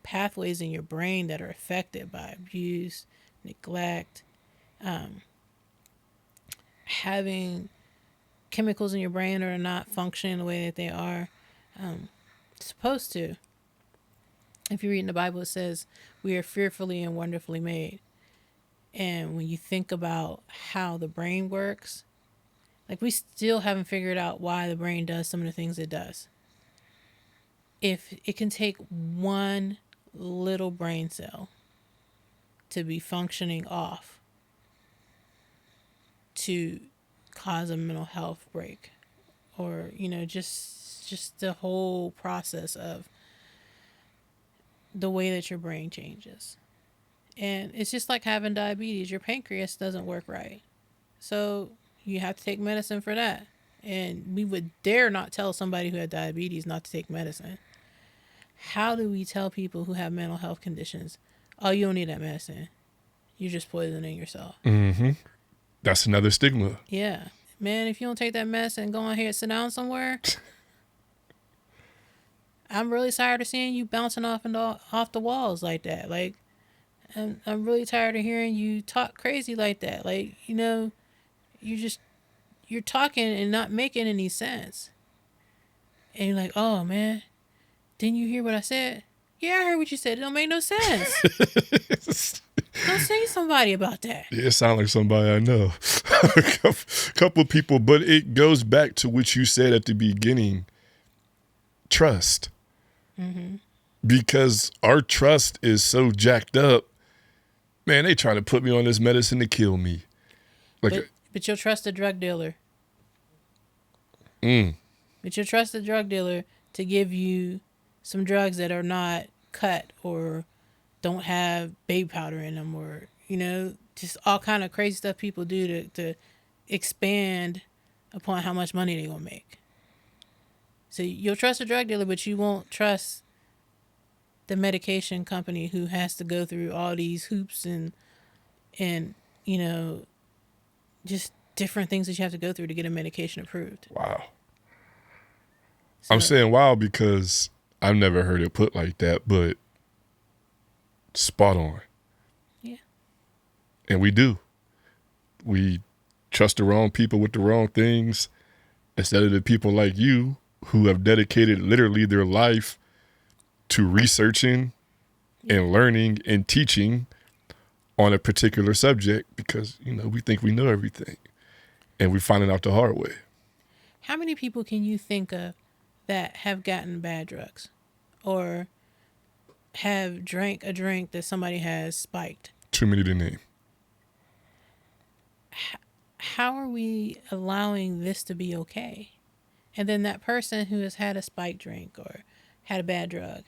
Speaker 2: pathways in your brain that are affected by abuse, neglect, having chemicals in your brain that are not functioning the way that they are supposed to. If you read in the Bible, it says we are fearfully and wonderfully made. And when you think about how the brain works, like we still haven't figured out why the brain does some of the things it does. If it can take one little brain cell to be functioning off to cause a mental health break, or just the whole process of the way that your brain changes. And it's just like having diabetes. Your pancreas doesn't work right, so you have to take medicine for that. And we would dare not tell somebody who had diabetes not to take medicine. How do we tell people who have mental health conditions, oh, you don't need that medicine, you're just poisoning yourself?
Speaker 1: Mm-hmm. That's another stigma.
Speaker 2: Yeah. Man, if you don't take that medicine, go ahead and sit down somewhere. I'm really tired of seeing you bouncing off the walls like that. Like, I'm really tired of hearing you talk crazy like that. Like, you're talking and not making any sense. And you're like, oh man, didn't you hear what I said? Yeah, I heard what you said. It don't make no sense. Go say somebody about that.
Speaker 1: Yeah, it sounds like somebody I know. A couple of people, but it goes back to what you said at the beginning. Trust.
Speaker 2: Mm-hmm.
Speaker 1: Because our trust is so jacked up. Man, they trying to put me on this medicine to kill me.
Speaker 2: But you'll trust a drug dealer. But you'll trust a drug dealer to give you some drugs that are not cut or don't have baby powder in them, or just all kind of crazy stuff people do to expand upon how much money they're gonna make. So you'll trust a drug dealer, but you won't trust the medication company who has to go through all these hoops and just different things that you have to go through to get a medication approved.
Speaker 1: Wow.
Speaker 2: So,
Speaker 1: I'm saying wow because I've never heard it put like that, but spot on.
Speaker 2: Yeah.
Speaker 1: And we do. We trust the wrong people with the wrong things instead of the people like you who have dedicated literally their life to researching and learning and teaching on a particular subject because, we think we know everything and we're finding out the hard way.
Speaker 2: How many people can you think of that have gotten bad drugs or have drank a drink that somebody has spiked?
Speaker 1: Too many to name.
Speaker 2: How are we allowing this to be okay? And then that person who has had a spiked drink or had a bad drug,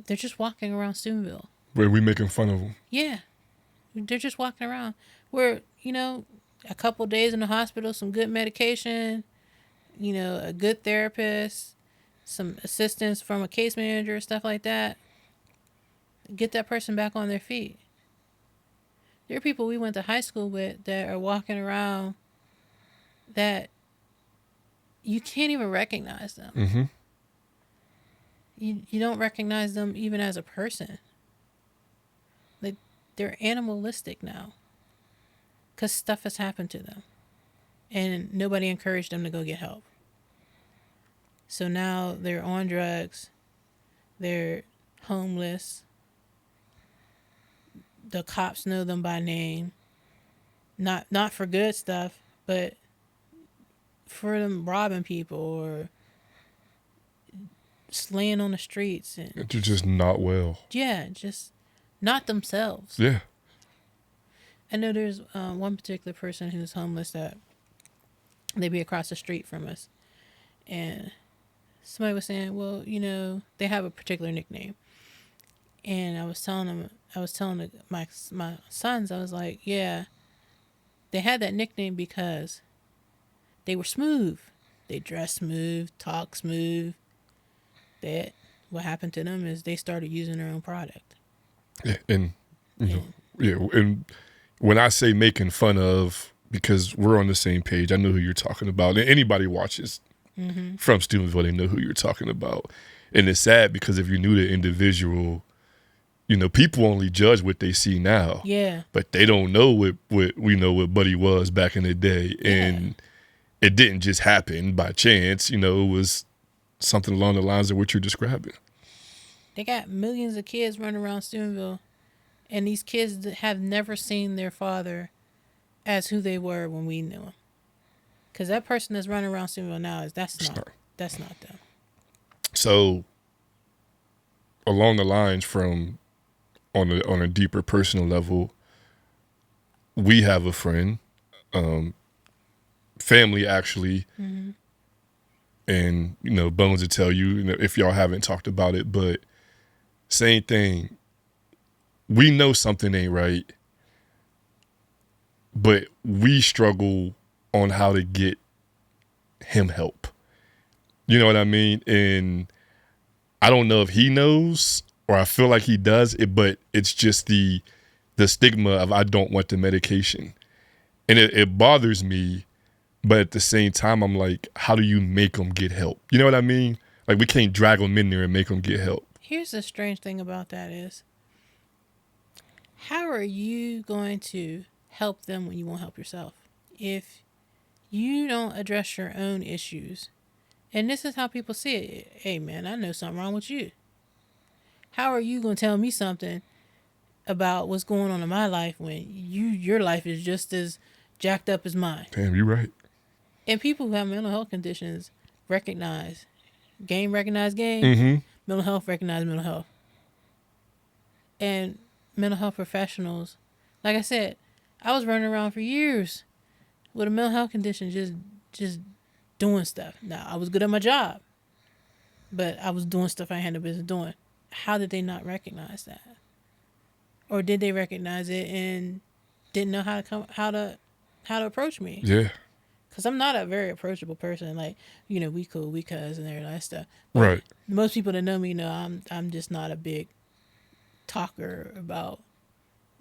Speaker 2: they're just walking around Steubenville.
Speaker 1: Where we making fun of them.
Speaker 2: Yeah. They're just walking around. Where, a couple days in the hospital, some good medication, a good therapist, some assistance from a case manager, stuff like that. Get that person back on their feet. There are people we went to high school with that are walking around that you can't even recognize them.
Speaker 1: Mm-hmm.
Speaker 2: You don't recognize them even as a person. Like, they're animalistic now because stuff has happened to them and nobody encouraged them to go get help. So now they're on drugs, they're homeless, the cops know them by name, not for good stuff, but for them robbing people or slaying on the streets. And
Speaker 1: they're just not well.
Speaker 2: Yeah, just not themselves.
Speaker 1: Yeah.
Speaker 2: I know there's one particular person who's homeless that they be across the street from us. And somebody was saying, well, they have a particular nickname. And I was telling my sons, I was like, yeah, they had that nickname because they were smooth. They dress smooth, talk smooth. That what happened to them is they started using their own product.
Speaker 1: Yeah, and and when I say making fun of, because we're on the same page, I know who you're talking about. And anybody watches from Steubenville, they know who you're talking about. And it's sad because if you knew the individual, people only judge what they see now.
Speaker 2: Yeah.
Speaker 1: But they don't know what we know what Buddy was back in the day.
Speaker 2: Yeah.
Speaker 1: And it didn't just happen by chance. It was something along the lines of what you're describing.
Speaker 2: They got millions of kids running around Steubenville, and these kids have never seen their father as who they were when we knew him. Because that person that's running around Steubenville now that's not them.
Speaker 1: So along the lines from on a deeper personal level, we have a friend, family actually, and Bones will tell you, if y'all haven't talked about it, but same thing. We know something ain't right, but we struggle on how to get him help. You know what I mean? And I don't know if he knows or I feel like he does it, but it's just the stigma of I don't want the medication. And it bothers me, but at the same time, I'm like, how do you make them get help? You know what I mean? Like, we can't drag them in there and make them get help.
Speaker 2: Here's the strange thing about that is, how are you going to help them when you won't help yourself? If you don't address your own issues, and this is how people see it. Hey, man, I know something wrong with you. How are you going to tell me something about what's going on in my life when your life is just as jacked up as mine?
Speaker 1: Damn, you're right.
Speaker 2: And people who have mental health conditions recognize game, mental health recognize mental health. And mental health professionals, like I said, I was running around for years with a mental health condition, just doing stuff. Now, I was good at my job, but I was doing stuff I had no business doing. How did they not recognize that? Or did they recognize it and didn't know how to approach me?
Speaker 1: Yeah.
Speaker 2: Because I'm not a very approachable person. Like, we cool, we cuz, and that stuff. But
Speaker 1: Right.
Speaker 2: most people that know me know I'm just not a big talker about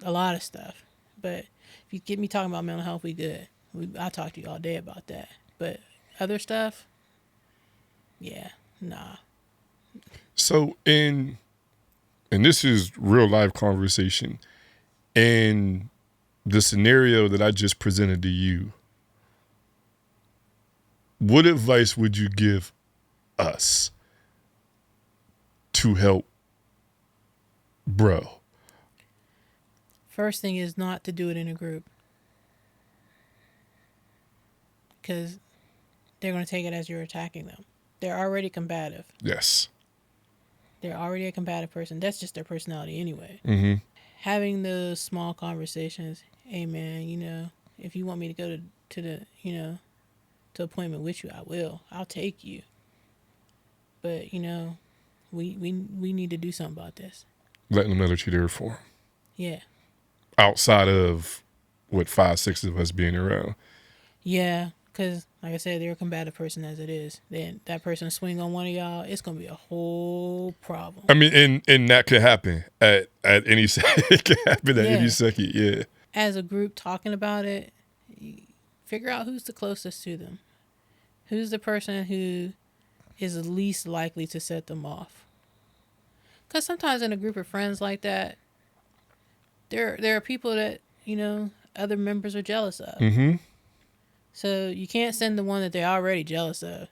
Speaker 2: a lot of stuff. But if you get me talking about mental health, we good. I'll talk to you all day about that. But other stuff, yeah, nah.
Speaker 1: So and this is real life conversation, and the scenario that I just presented to you, what advice would you give us to help bro?
Speaker 2: First thing is not to do it in a group. Because they're going to take it as you're attacking them. They're already combative.
Speaker 1: Yes.
Speaker 2: They're already a combative person. That's just their personality anyway.
Speaker 1: Mm-hmm.
Speaker 2: Having those small conversations, hey man, if you want me to go to the, to appointment with you, I will. I'll take you. But, we need to do something about this.
Speaker 1: Letting them know that you're there for them.
Speaker 2: Yeah.
Speaker 1: Outside of what 5, 6 of us being around.
Speaker 2: Yeah, because like I said, they're a combative person as it is. Then that person swing on one of y'all, it's gonna be a whole problem.
Speaker 1: I mean, and that could happen at any second. It could happen at any second. Yeah.
Speaker 2: As a group talking about it, figure out who's the closest to them. Who's the person who is the least likely to set them off? Because sometimes in a group of friends like that, there are people that other members are jealous of.
Speaker 1: Mm-hmm.
Speaker 2: So you can't send the one that they're already jealous of.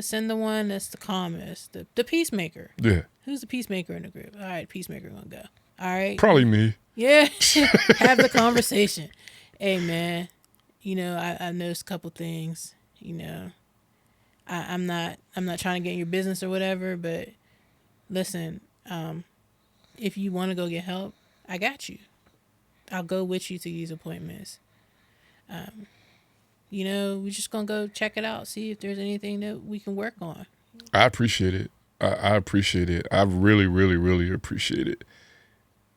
Speaker 2: Send the one that's the calmest, the peacemaker.
Speaker 1: Yeah.
Speaker 2: Who's the peacemaker in the group? All right, peacemaker gonna go. All right.
Speaker 1: Probably me.
Speaker 2: Yeah. Have the conversation. Hey man, I noticed a couple things. I'm not trying to get in your business or whatever, but listen, if you want to go get help, I got you. I'll go with you to these appointments. We're just going to go check it out, see if there's anything that we can work on.
Speaker 1: I appreciate it. I appreciate it. I really, really, really appreciate it.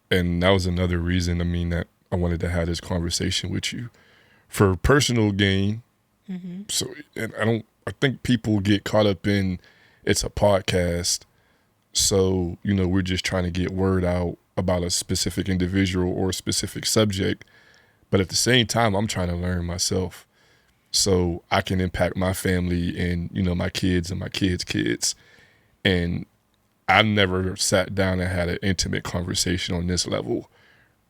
Speaker 1: And that was another reason, that I wanted to have this conversation with you for personal gain. Mm-hmm. So, and I think people get caught up in it's a podcast. So, we're just trying to get word out about a specific individual or a specific subject. But at the same time, I'm trying to learn myself so I can impact my family and, my kids and my kids' kids. And I've never sat down and had an intimate conversation on this level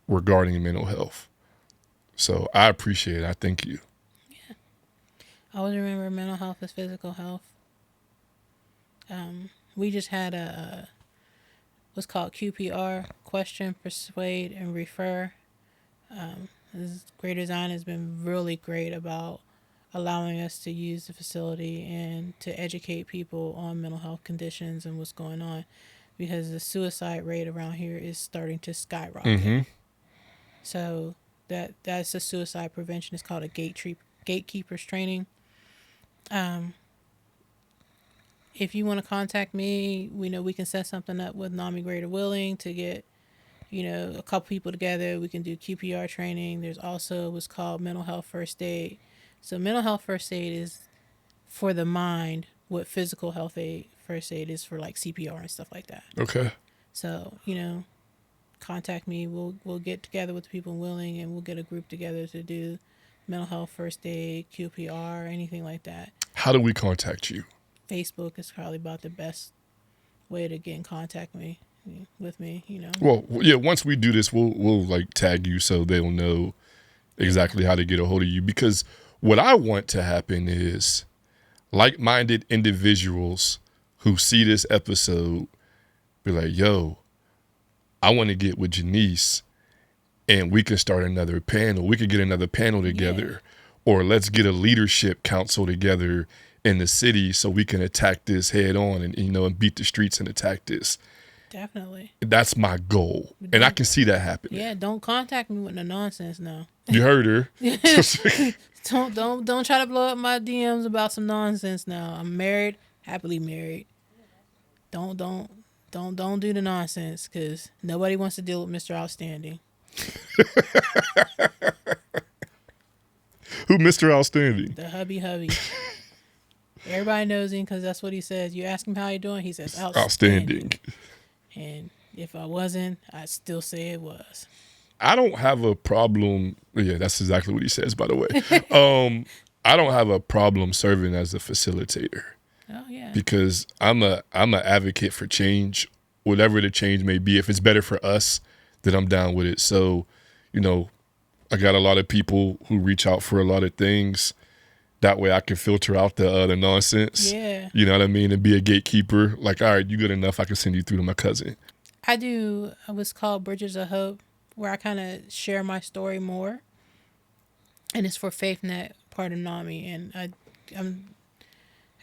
Speaker 1: regarding mental health. So I appreciate it. I thank you.
Speaker 2: Yeah. I always remember mental health is physical health. We just had a what's called QPR, question, persuade, and refer. This Greater Zion has been really great about allowing us to use the facility and to educate people on mental health conditions and what's going on, because the suicide rate around here is starting to skyrocket.
Speaker 1: Mm-hmm.
Speaker 2: So that's a suicide prevention. It's called a gatekeepers training. Um, if you want to contact me, we know we can set something up with NAMI Greater Willing to get, a couple people together. We can do QPR training. There's also what's called mental health first aid. So mental health first aid is for the mind what physical health aid first aid is for like CPR and stuff like that.
Speaker 1: Okay.
Speaker 2: So, contact me. We'll get together with the people willing, and we'll get a group together to do mental health first aid, QPR, anything like that.
Speaker 1: How do we contact you?
Speaker 2: Facebook is probably about the best way to get in contact with me.
Speaker 1: Well, yeah. Once we do this, we'll like tag you so they'll know exactly how to get a hold of you. Because what I want to happen is like-minded individuals who see this episode be like, "Yo, I want to get with Janise, and we can start another panel. We could get another panel together, or let's get a leadership council together in the city so we can attack this head on and beat the streets and attack this."
Speaker 2: Definitely.
Speaker 1: That's my goal, and I can see that happening.
Speaker 2: Yeah, don't contact me with no nonsense now.
Speaker 1: You heard her.
Speaker 2: Don't try to blow up my DMs about some nonsense now. I'm married, happily married. Don't do the nonsense, because nobody wants to deal with Mr. Outstanding.
Speaker 1: Who, Mr. Outstanding?
Speaker 2: The hubby. Everybody knows him because that's what he says. You ask him how you doing, he says outstanding. And if I wasn't, I'd still say it was.
Speaker 1: I don't have a problem. Yeah, that's exactly what he says, by the way. I don't have a problem serving as a facilitator.
Speaker 2: Oh yeah.
Speaker 1: Because I'm a advocate for change, whatever the change may be. If it's better for us, then I'm down with it. So, I got a lot of people who reach out for a lot of things. That way I can filter out the nonsense.
Speaker 2: Yeah.
Speaker 1: You know what I mean? And be a gatekeeper. Like, all right, you good enough. I can send you through to my cousin.
Speaker 2: I do what's called Bridges of Hope, where I kind of share my story more. And it's for FaithNet, part of NAMI. And I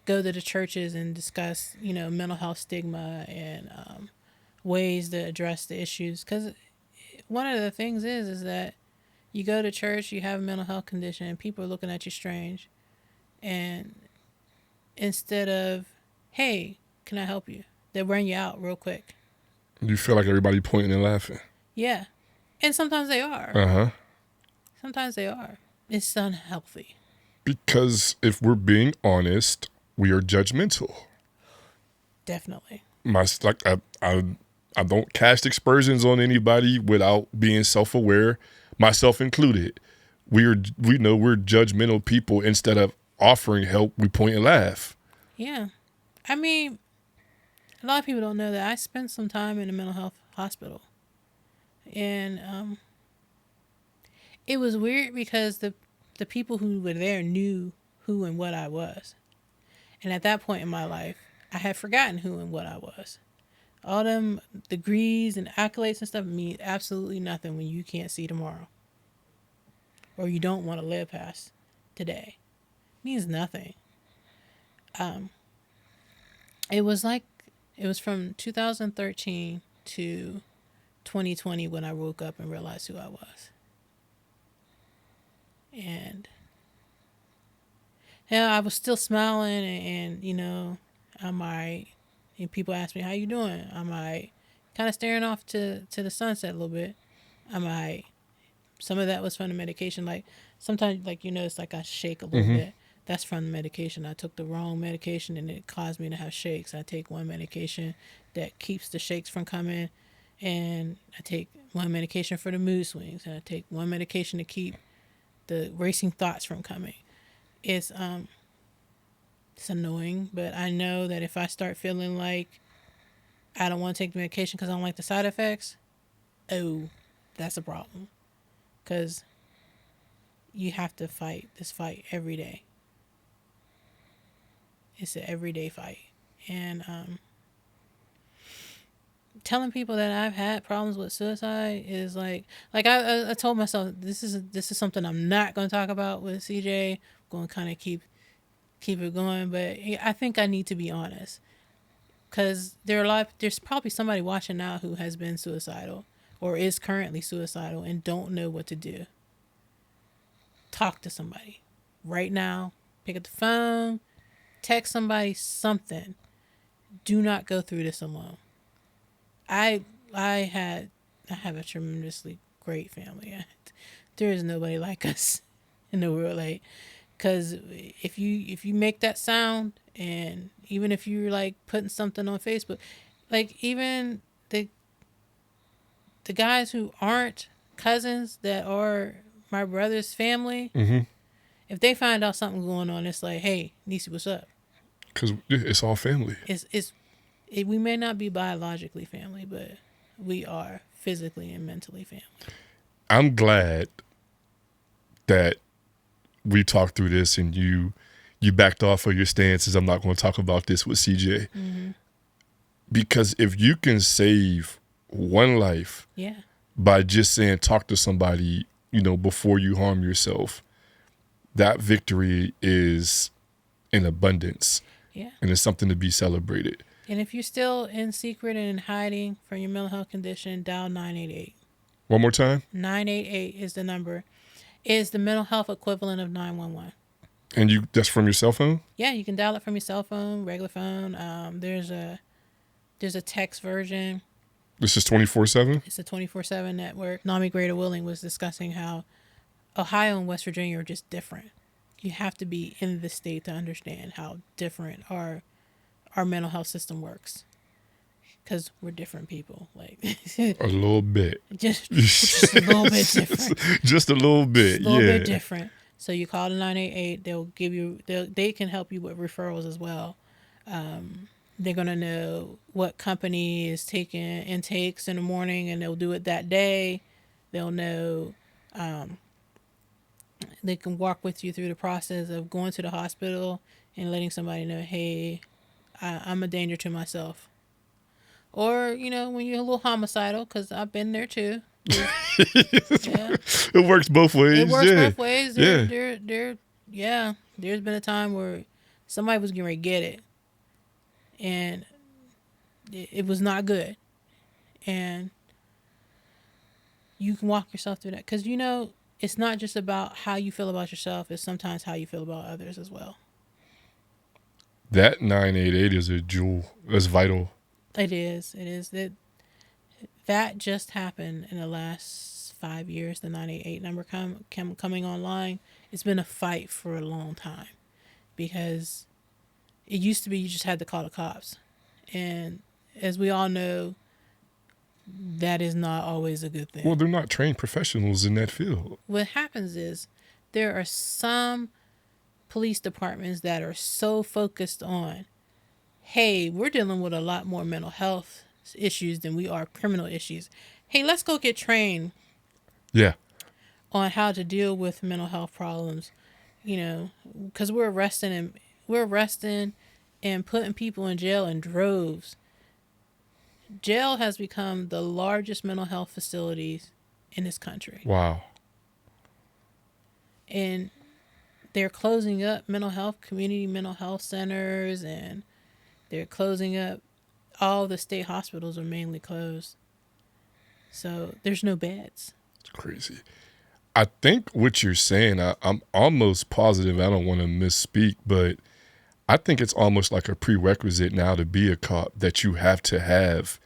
Speaker 2: go to the churches and discuss, mental health stigma and ways to address the issues. Because one of the things is that you go to church, you have a mental health condition, and people are looking at you strange. And instead of, hey, can I help you? They run you out real quick.
Speaker 1: You feel like everybody pointing and laughing.
Speaker 2: Yeah. And sometimes they are.
Speaker 1: Uh-huh.
Speaker 2: Sometimes they are. It's unhealthy.
Speaker 1: Because if we're being honest, we are judgmental.
Speaker 2: Definitely.
Speaker 1: I don't cast aspersions on anybody without being self-aware, myself included. We know we're judgmental people. Instead of offering help, we point and laugh.
Speaker 2: Yeah. I mean, a lot of people don't know that I spent some time in a mental health hospital. And it was weird because the people who were there knew who and what I was. And at that point in my life, I had forgotten who and what I was. All them degrees and accolades and stuff mean absolutely nothing when you can't see tomorrow. Or you don't want to live past today. It means nothing. It was from 2013 to 2020 when I woke up and realized who I was. And I was still smiling and I'm all right. And people ask me, how you doing? I'm all right. Kind of staring off to the sunset a little bit. I'm all right. Some of that was from the medication. Like sometimes, it's like I shake a little bit. That's from the medication. I took the wrong medication and it caused me to have shakes. I take one medication that keeps the shakes from coming. And I take one medication for the mood swings. And I take one medication to keep the racing thoughts from coming. It's annoying, but I know that if I start feeling like I don't want to take the medication because I don't like the side effects, that's a problem. Because you have to fight this fight every day. It's an everyday fight. And telling people that I've had problems with suicide is like I told myself this is something I'm not going to talk about with CJ. Going to kind of keep it going, but I think I need to be honest because there's probably somebody watching now who has been suicidal or is currently suicidal and don't know what to do. Talk to somebody right now. Pick up the phone, text somebody something. Do not go through this alone. I have a tremendously great family. There is nobody like us in the world. Like, cause if you make that sound, and even if you're like putting something on Facebook, like even the guys who aren't cousins that are my brother's family,
Speaker 1: Mm-hmm.
Speaker 2: if they find out something going on, it's like, hey, Nisi, what's up?
Speaker 1: Because it's all family.
Speaker 2: We may not be biologically family, but we are physically and mentally family.
Speaker 1: I'm glad that we talked through this and you backed off of your stances. I'm not going to talk about this with CJ.
Speaker 2: Mm-hmm.
Speaker 1: Because if you can save one life by just saying talk to somebody, before you harm yourself, that victory is in abundance.
Speaker 2: Yeah.
Speaker 1: And it's something to be celebrated.
Speaker 2: And if you're still in secret and in hiding from your mental health condition, dial 988.
Speaker 1: One more time?
Speaker 2: 988 is the number. Is the mental health equivalent of 911.
Speaker 1: And that's from your cell phone?
Speaker 2: Yeah, you can dial it from your cell phone, regular phone. There's a text version.
Speaker 1: This is 24/7?
Speaker 2: It's a 24/7 network. Nami Greater Willing was discussing how Ohio and West Virginia are just different. You have to be in the state to understand how different our mental health system works. Because we're different people. Like
Speaker 1: a little bit.
Speaker 2: Just a little bit different.
Speaker 1: Just a little bit,
Speaker 2: just a little bit different. So you call the 988. They'll give you. They can help you with referrals as well. They're gonna know what company is taking intakes in the morning, and they'll do it that day. They'll know. They can walk with you through the process of going to the hospital and letting somebody know, hey, I'm a danger to myself. Or, when you're a little homicidal, because I've been there too. Yeah.
Speaker 1: It works both ways.
Speaker 2: It works both ways. There's been a time where somebody was getting ready to get it. And it was not good. And you can walk yourself through that. Because, it's not just about how you feel about yourself. It's sometimes how you feel about others as well.
Speaker 1: That 988 is a jewel. That's vital.
Speaker 2: It is. That just happened in the last 5 years. The 988 number coming online. It's been a fight for a long time because it used to be you just had to call the cops, and as we all know, that is not always a good thing.
Speaker 1: Well, they're not trained professionals in that field.
Speaker 2: What happens is there are some police departments that are so focused on, hey, we're dealing with a lot more mental health issues than we are criminal issues. Hey, let's go get trained.
Speaker 1: Yeah.
Speaker 2: On how to deal with mental health problems, because we're arresting and putting people in jail in droves. Jail has become the largest mental health facilities in this country.
Speaker 1: Wow.
Speaker 2: And they're closing up community mental health centers, and they're closing up. All the state hospitals are mainly closed. So there's no beds.
Speaker 1: It's crazy. I think what you're saying, I'm almost positive, I don't want to misspeak, but I think it's almost like a prerequisite now to be a cop that you have to have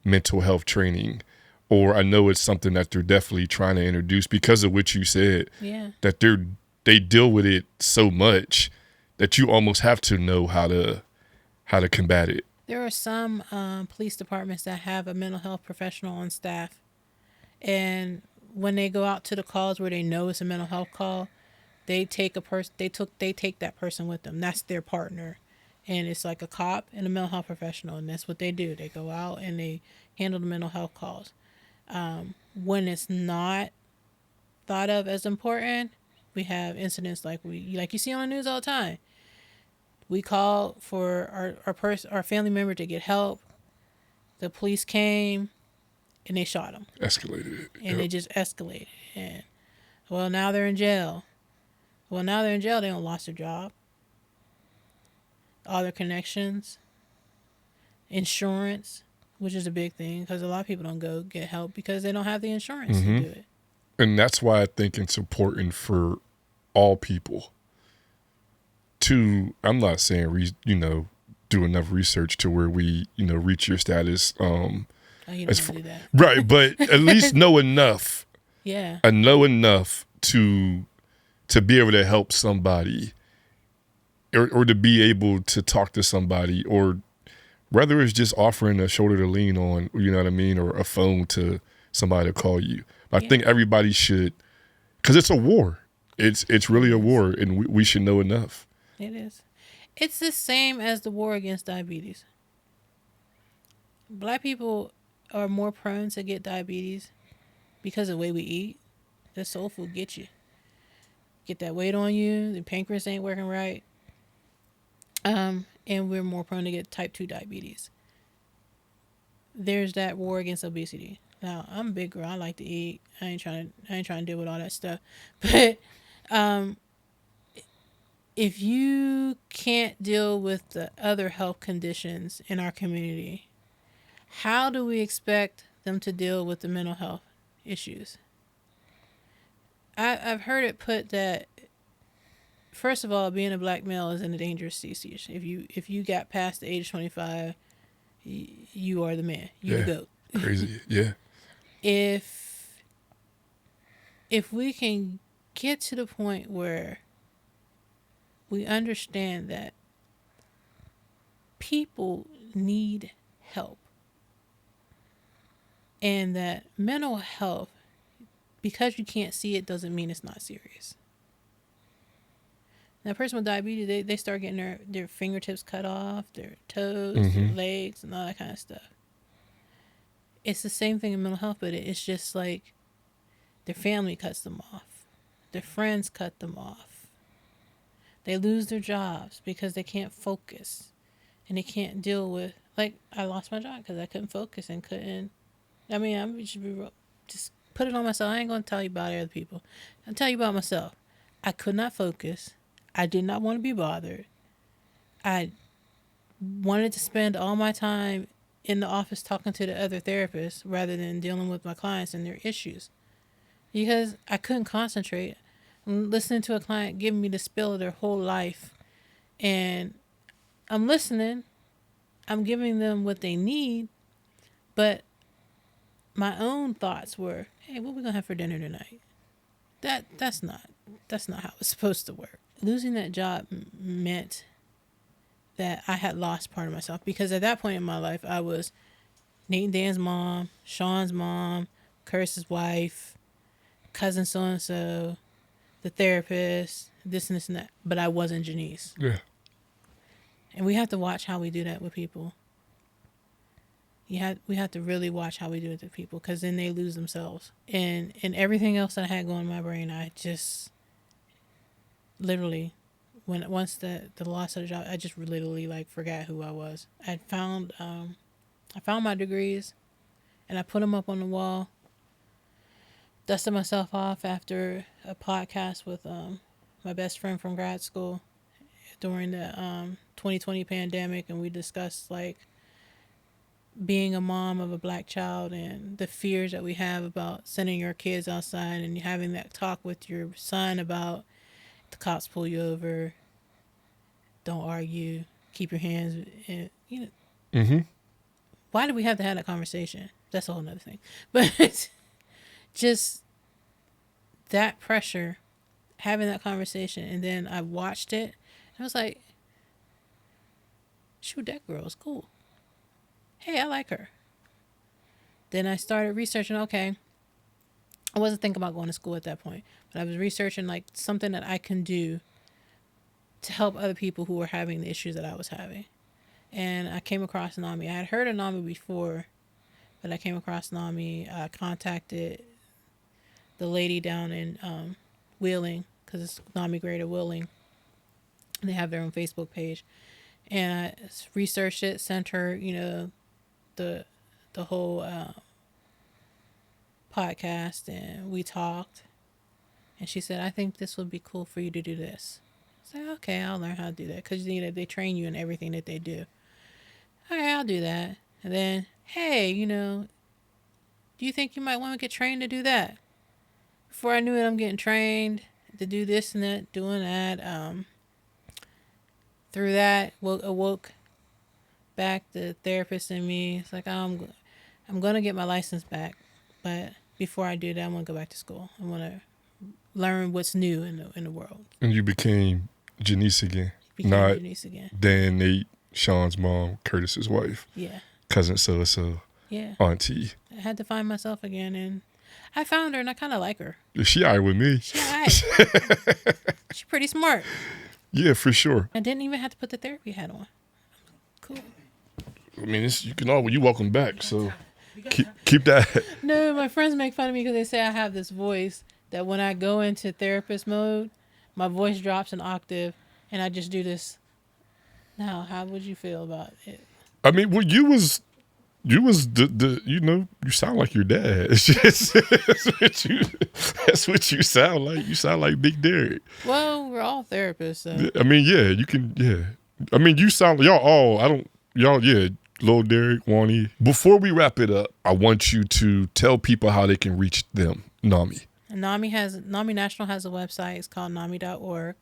Speaker 1: mental health training. Or I know it's something that they're definitely trying to introduce because of what you said.
Speaker 2: Yeah.
Speaker 1: That they deal with it so much that you almost have to know how to combat it.
Speaker 2: There are some police departments that have a mental health professional on staff, and when they go out to the calls where they know it's a mental health call, they take that person with them. That's their partner, and it's like a cop and a mental health professional, and that's what they do. They go out and they handle the mental health calls. When it's not thought of as important, we have incidents like you see on the news all the time. We call for our family member to get help. The police came and they shot him.
Speaker 1: Escalated it.
Speaker 2: And it just escalated. And, well, now they're in jail. Well, now they're in jail. They don't lost their job. All their connections. Insurance, which is a big thing because a lot of people don't go get help because they don't have the insurance to do it.
Speaker 1: And that's why I think it's important for all people to, I'm not saying, do enough research to where we, reach your status.
Speaker 2: Oh, you don't do that.
Speaker 1: Right, but at least know enough.
Speaker 2: Yeah.
Speaker 1: And know enough to be able to help somebody or to be able to talk to somebody, or whether it's just offering a shoulder to lean on, you know what I mean, or a phone to somebody to call you. I think everybody should, because it's a war. It's really a war, and we should know enough.
Speaker 2: It is. It's the same as the war against diabetes. Black people are more prone to get diabetes because of the way we eat. The soul food gets you. Get that weight on you. The pancreas ain't working right. And we're more prone to get type 2 diabetes. There's that war against obesity. Now, I'm a big girl. I like to eat. I ain't trying to deal with all that stuff. But if you can't deal with the other health conditions in our community, how do we expect them to deal with the mental health issues? I've heard it put that, first of all, being a black male is in a dangerous species. If you got past the age of 25, you are the man. You're the goat.
Speaker 1: Crazy, yeah.
Speaker 2: If we can get to the point where we understand that people need help, and that mental health, because you can't see it, doesn't mean it's not serious. Now, a person with diabetes, they start getting their fingertips cut off, their toes, their legs, and all that kind of stuff. It's the same thing in mental health, but it's just like their family cuts them off. Their friends cut them off. They lose their jobs because they can't focus. And they can't deal with, like, I lost my job because I couldn't focus and couldn't. I mean, I'm just put it on myself. I ain't going to tell you about other people. I'll tell you about myself. I could not focus. I did not want to be bothered. I wanted to spend all my time in the office talking to the other therapists rather than dealing with my clients and their issues. Because I couldn't concentrate. I'm listening to a client giving me the spill of their whole life. And I'm listening. I'm giving them what they need. But my own thoughts were, hey, what are we going to have for dinner tonight? That's not how it's supposed to work. Losing that job meant that I had lost part of myself, because at that point in my life, I was Nate and Dan's mom, Sean's mom, Curtis's wife, cousin so-and-so, the therapist, this and this and that. But I wasn't Janise.
Speaker 1: Yeah.
Speaker 2: And we have to watch how we do that with people. We have to really watch how we do it to people, because then they lose themselves. And everything else that I had going in my brain, I just literally, once the loss of the job, I just literally like forgot who I was. I found my degrees, and I put them up on the wall. Dusted myself off after a podcast with my best friend from grad school during the 2020 pandemic, and we discussed like being a mom of a black child and the fears that we have about sending your kids outside, and having that talk with your son about the cops pull you over, don't argue, keep your hands in, Why do we have to have that conversation? That's a whole nother thing. But just that pressure, having that conversation, and then I watched it, and I was like, shoot, that girl's cool. Hey, I like her. Then I started researching, okay, I wasn't thinking about going to school at that point, but I was researching like something that I can do to help other people who were having the issues that I was having. And I came across NAMI. I had heard of NAMI before, but I came across NAMI. I contacted the lady down in Wheeling, because it's NAMI Greater Wheeling. They have their own Facebook page. And I researched it, sent her, the the whole podcast, and we talked. And she said, "I think this would be cool for you to do this." I said, "Okay, I'll learn how to do that because they train you in everything that they do." Okay, I'll do that. And then, hey, do you think you might want to get trained to do that? Before I knew it, I'm getting trained to do this and that, doing that. Through that, awoke back the therapist in me. It's like, I'm going to get my license back. But before I do that, I'm going to go back to school. I want to learn what's new in the world.
Speaker 1: And you became Janise again.
Speaker 2: Became Janise again.
Speaker 1: Dan, Nate, Sean's mom, Curtis's wife.
Speaker 2: Yeah.
Speaker 1: Cousin so-and-so.
Speaker 2: Yeah.
Speaker 1: Auntie.
Speaker 2: I had to find myself again, and I found her, and I kind of like her.
Speaker 1: She all right with me.
Speaker 2: She all right. She's pretty smart.
Speaker 1: Yeah, for sure.
Speaker 2: I didn't even have to put the therapy hat on. Cool.
Speaker 1: I mean, you welcome back, so keep that.
Speaker 2: No, my friends make fun of me because they say I have this voice that when I go into therapist mode, my voice drops an octave, and I just do this. Now, how would you feel about it?
Speaker 1: I mean, well, you was you sound like your dad. That's what you sound like. You sound like Big Derek.
Speaker 2: Well, we're all therapists, so.
Speaker 1: I mean, yeah, you can, yeah. I mean, you sound, Lil Derek, Wani. Before we wrap it up, I want you to tell people how they can reach them, NAMI.
Speaker 2: NAMI National has a website. It's called NAMI.org,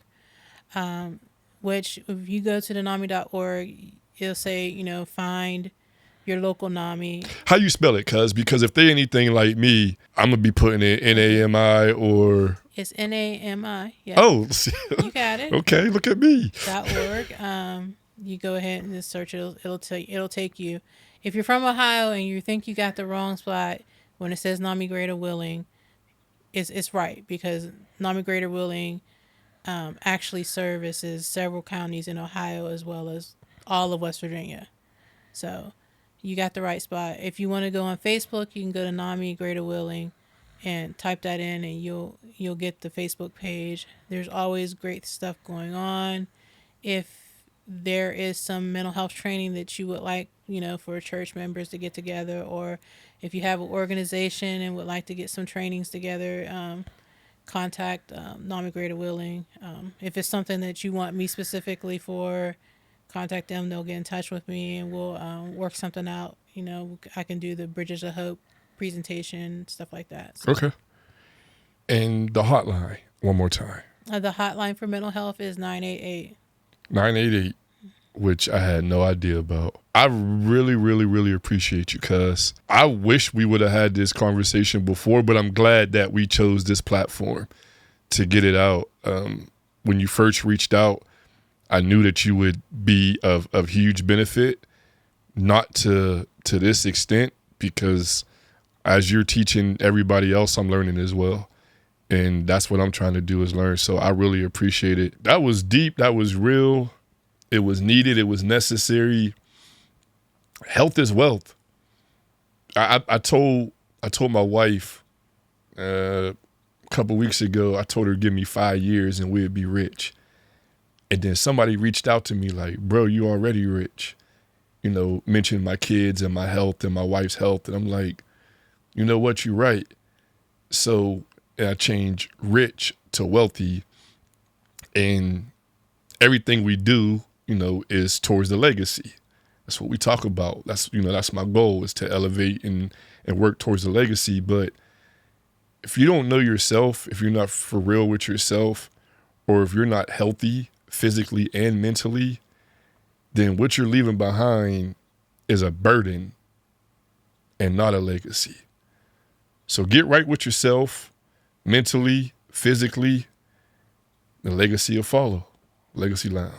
Speaker 2: which if you go to the NAMI.org, it'll say, find your local NAMI.
Speaker 1: How you spell it, cuz? Because if they anything like me, I'm going to be putting it NAMI or...
Speaker 2: It's NAMI, yeah.
Speaker 1: Oh.
Speaker 2: You got it.
Speaker 1: Okay, look at me.
Speaker 2: .org. You go ahead and just search it. It'll take you. If you're from Ohio and you think you got the wrong spot, when it says NAMI Greater Wheeling, it's right, because NAMI Greater Wheeling actually services several counties in Ohio as well as all of West Virginia. So you got the right spot. If you want to go on Facebook, you can go to NAMI Greater Wheeling and type that in, and you'll get the Facebook page. There's always great stuff going on. If there is some mental health training that you would like, for church members to get together, or if you have an organization and would like to get some trainings together, contact NAMI Greater Wheeling. If it's something that you want me specifically for, contact them. They'll get in touch with me, and we'll work something out. I can do the Bridges of Hope presentation, stuff like that. So.
Speaker 1: Okay. And the hotline, one more time.
Speaker 2: The hotline for mental health is 988.
Speaker 1: 988, which I had no idea about. I really, really, really appreciate you, cuz I wish we would have had this conversation before, but I'm glad that we chose this platform to get it out. When you first reached out, I knew that you would be of huge benefit, not to this extent, because as you're teaching everybody else, I'm learning as well. And that's what I'm trying to do, is learn. So I really appreciate it. That was deep. That was real. It was needed. It was necessary. Health is wealth. I told my wife a couple weeks ago, I told her to give me 5 years and we'd be rich. And then somebody reached out to me like, bro, you already rich. Mentioned my kids and my health and my wife's health. And I'm like, you know what? You're right. So I changed rich to wealthy, and everything we do, is towards the legacy. That's what we talk about. That's my goal, is to elevate and work towards the legacy. But if you don't know yourself, if you're not for real with yourself, or if you're not healthy physically and mentally, then what you're leaving behind is a burden and not a legacy. So get right with yourself, mentally, physically. The legacy will follow. Legacy Lounge.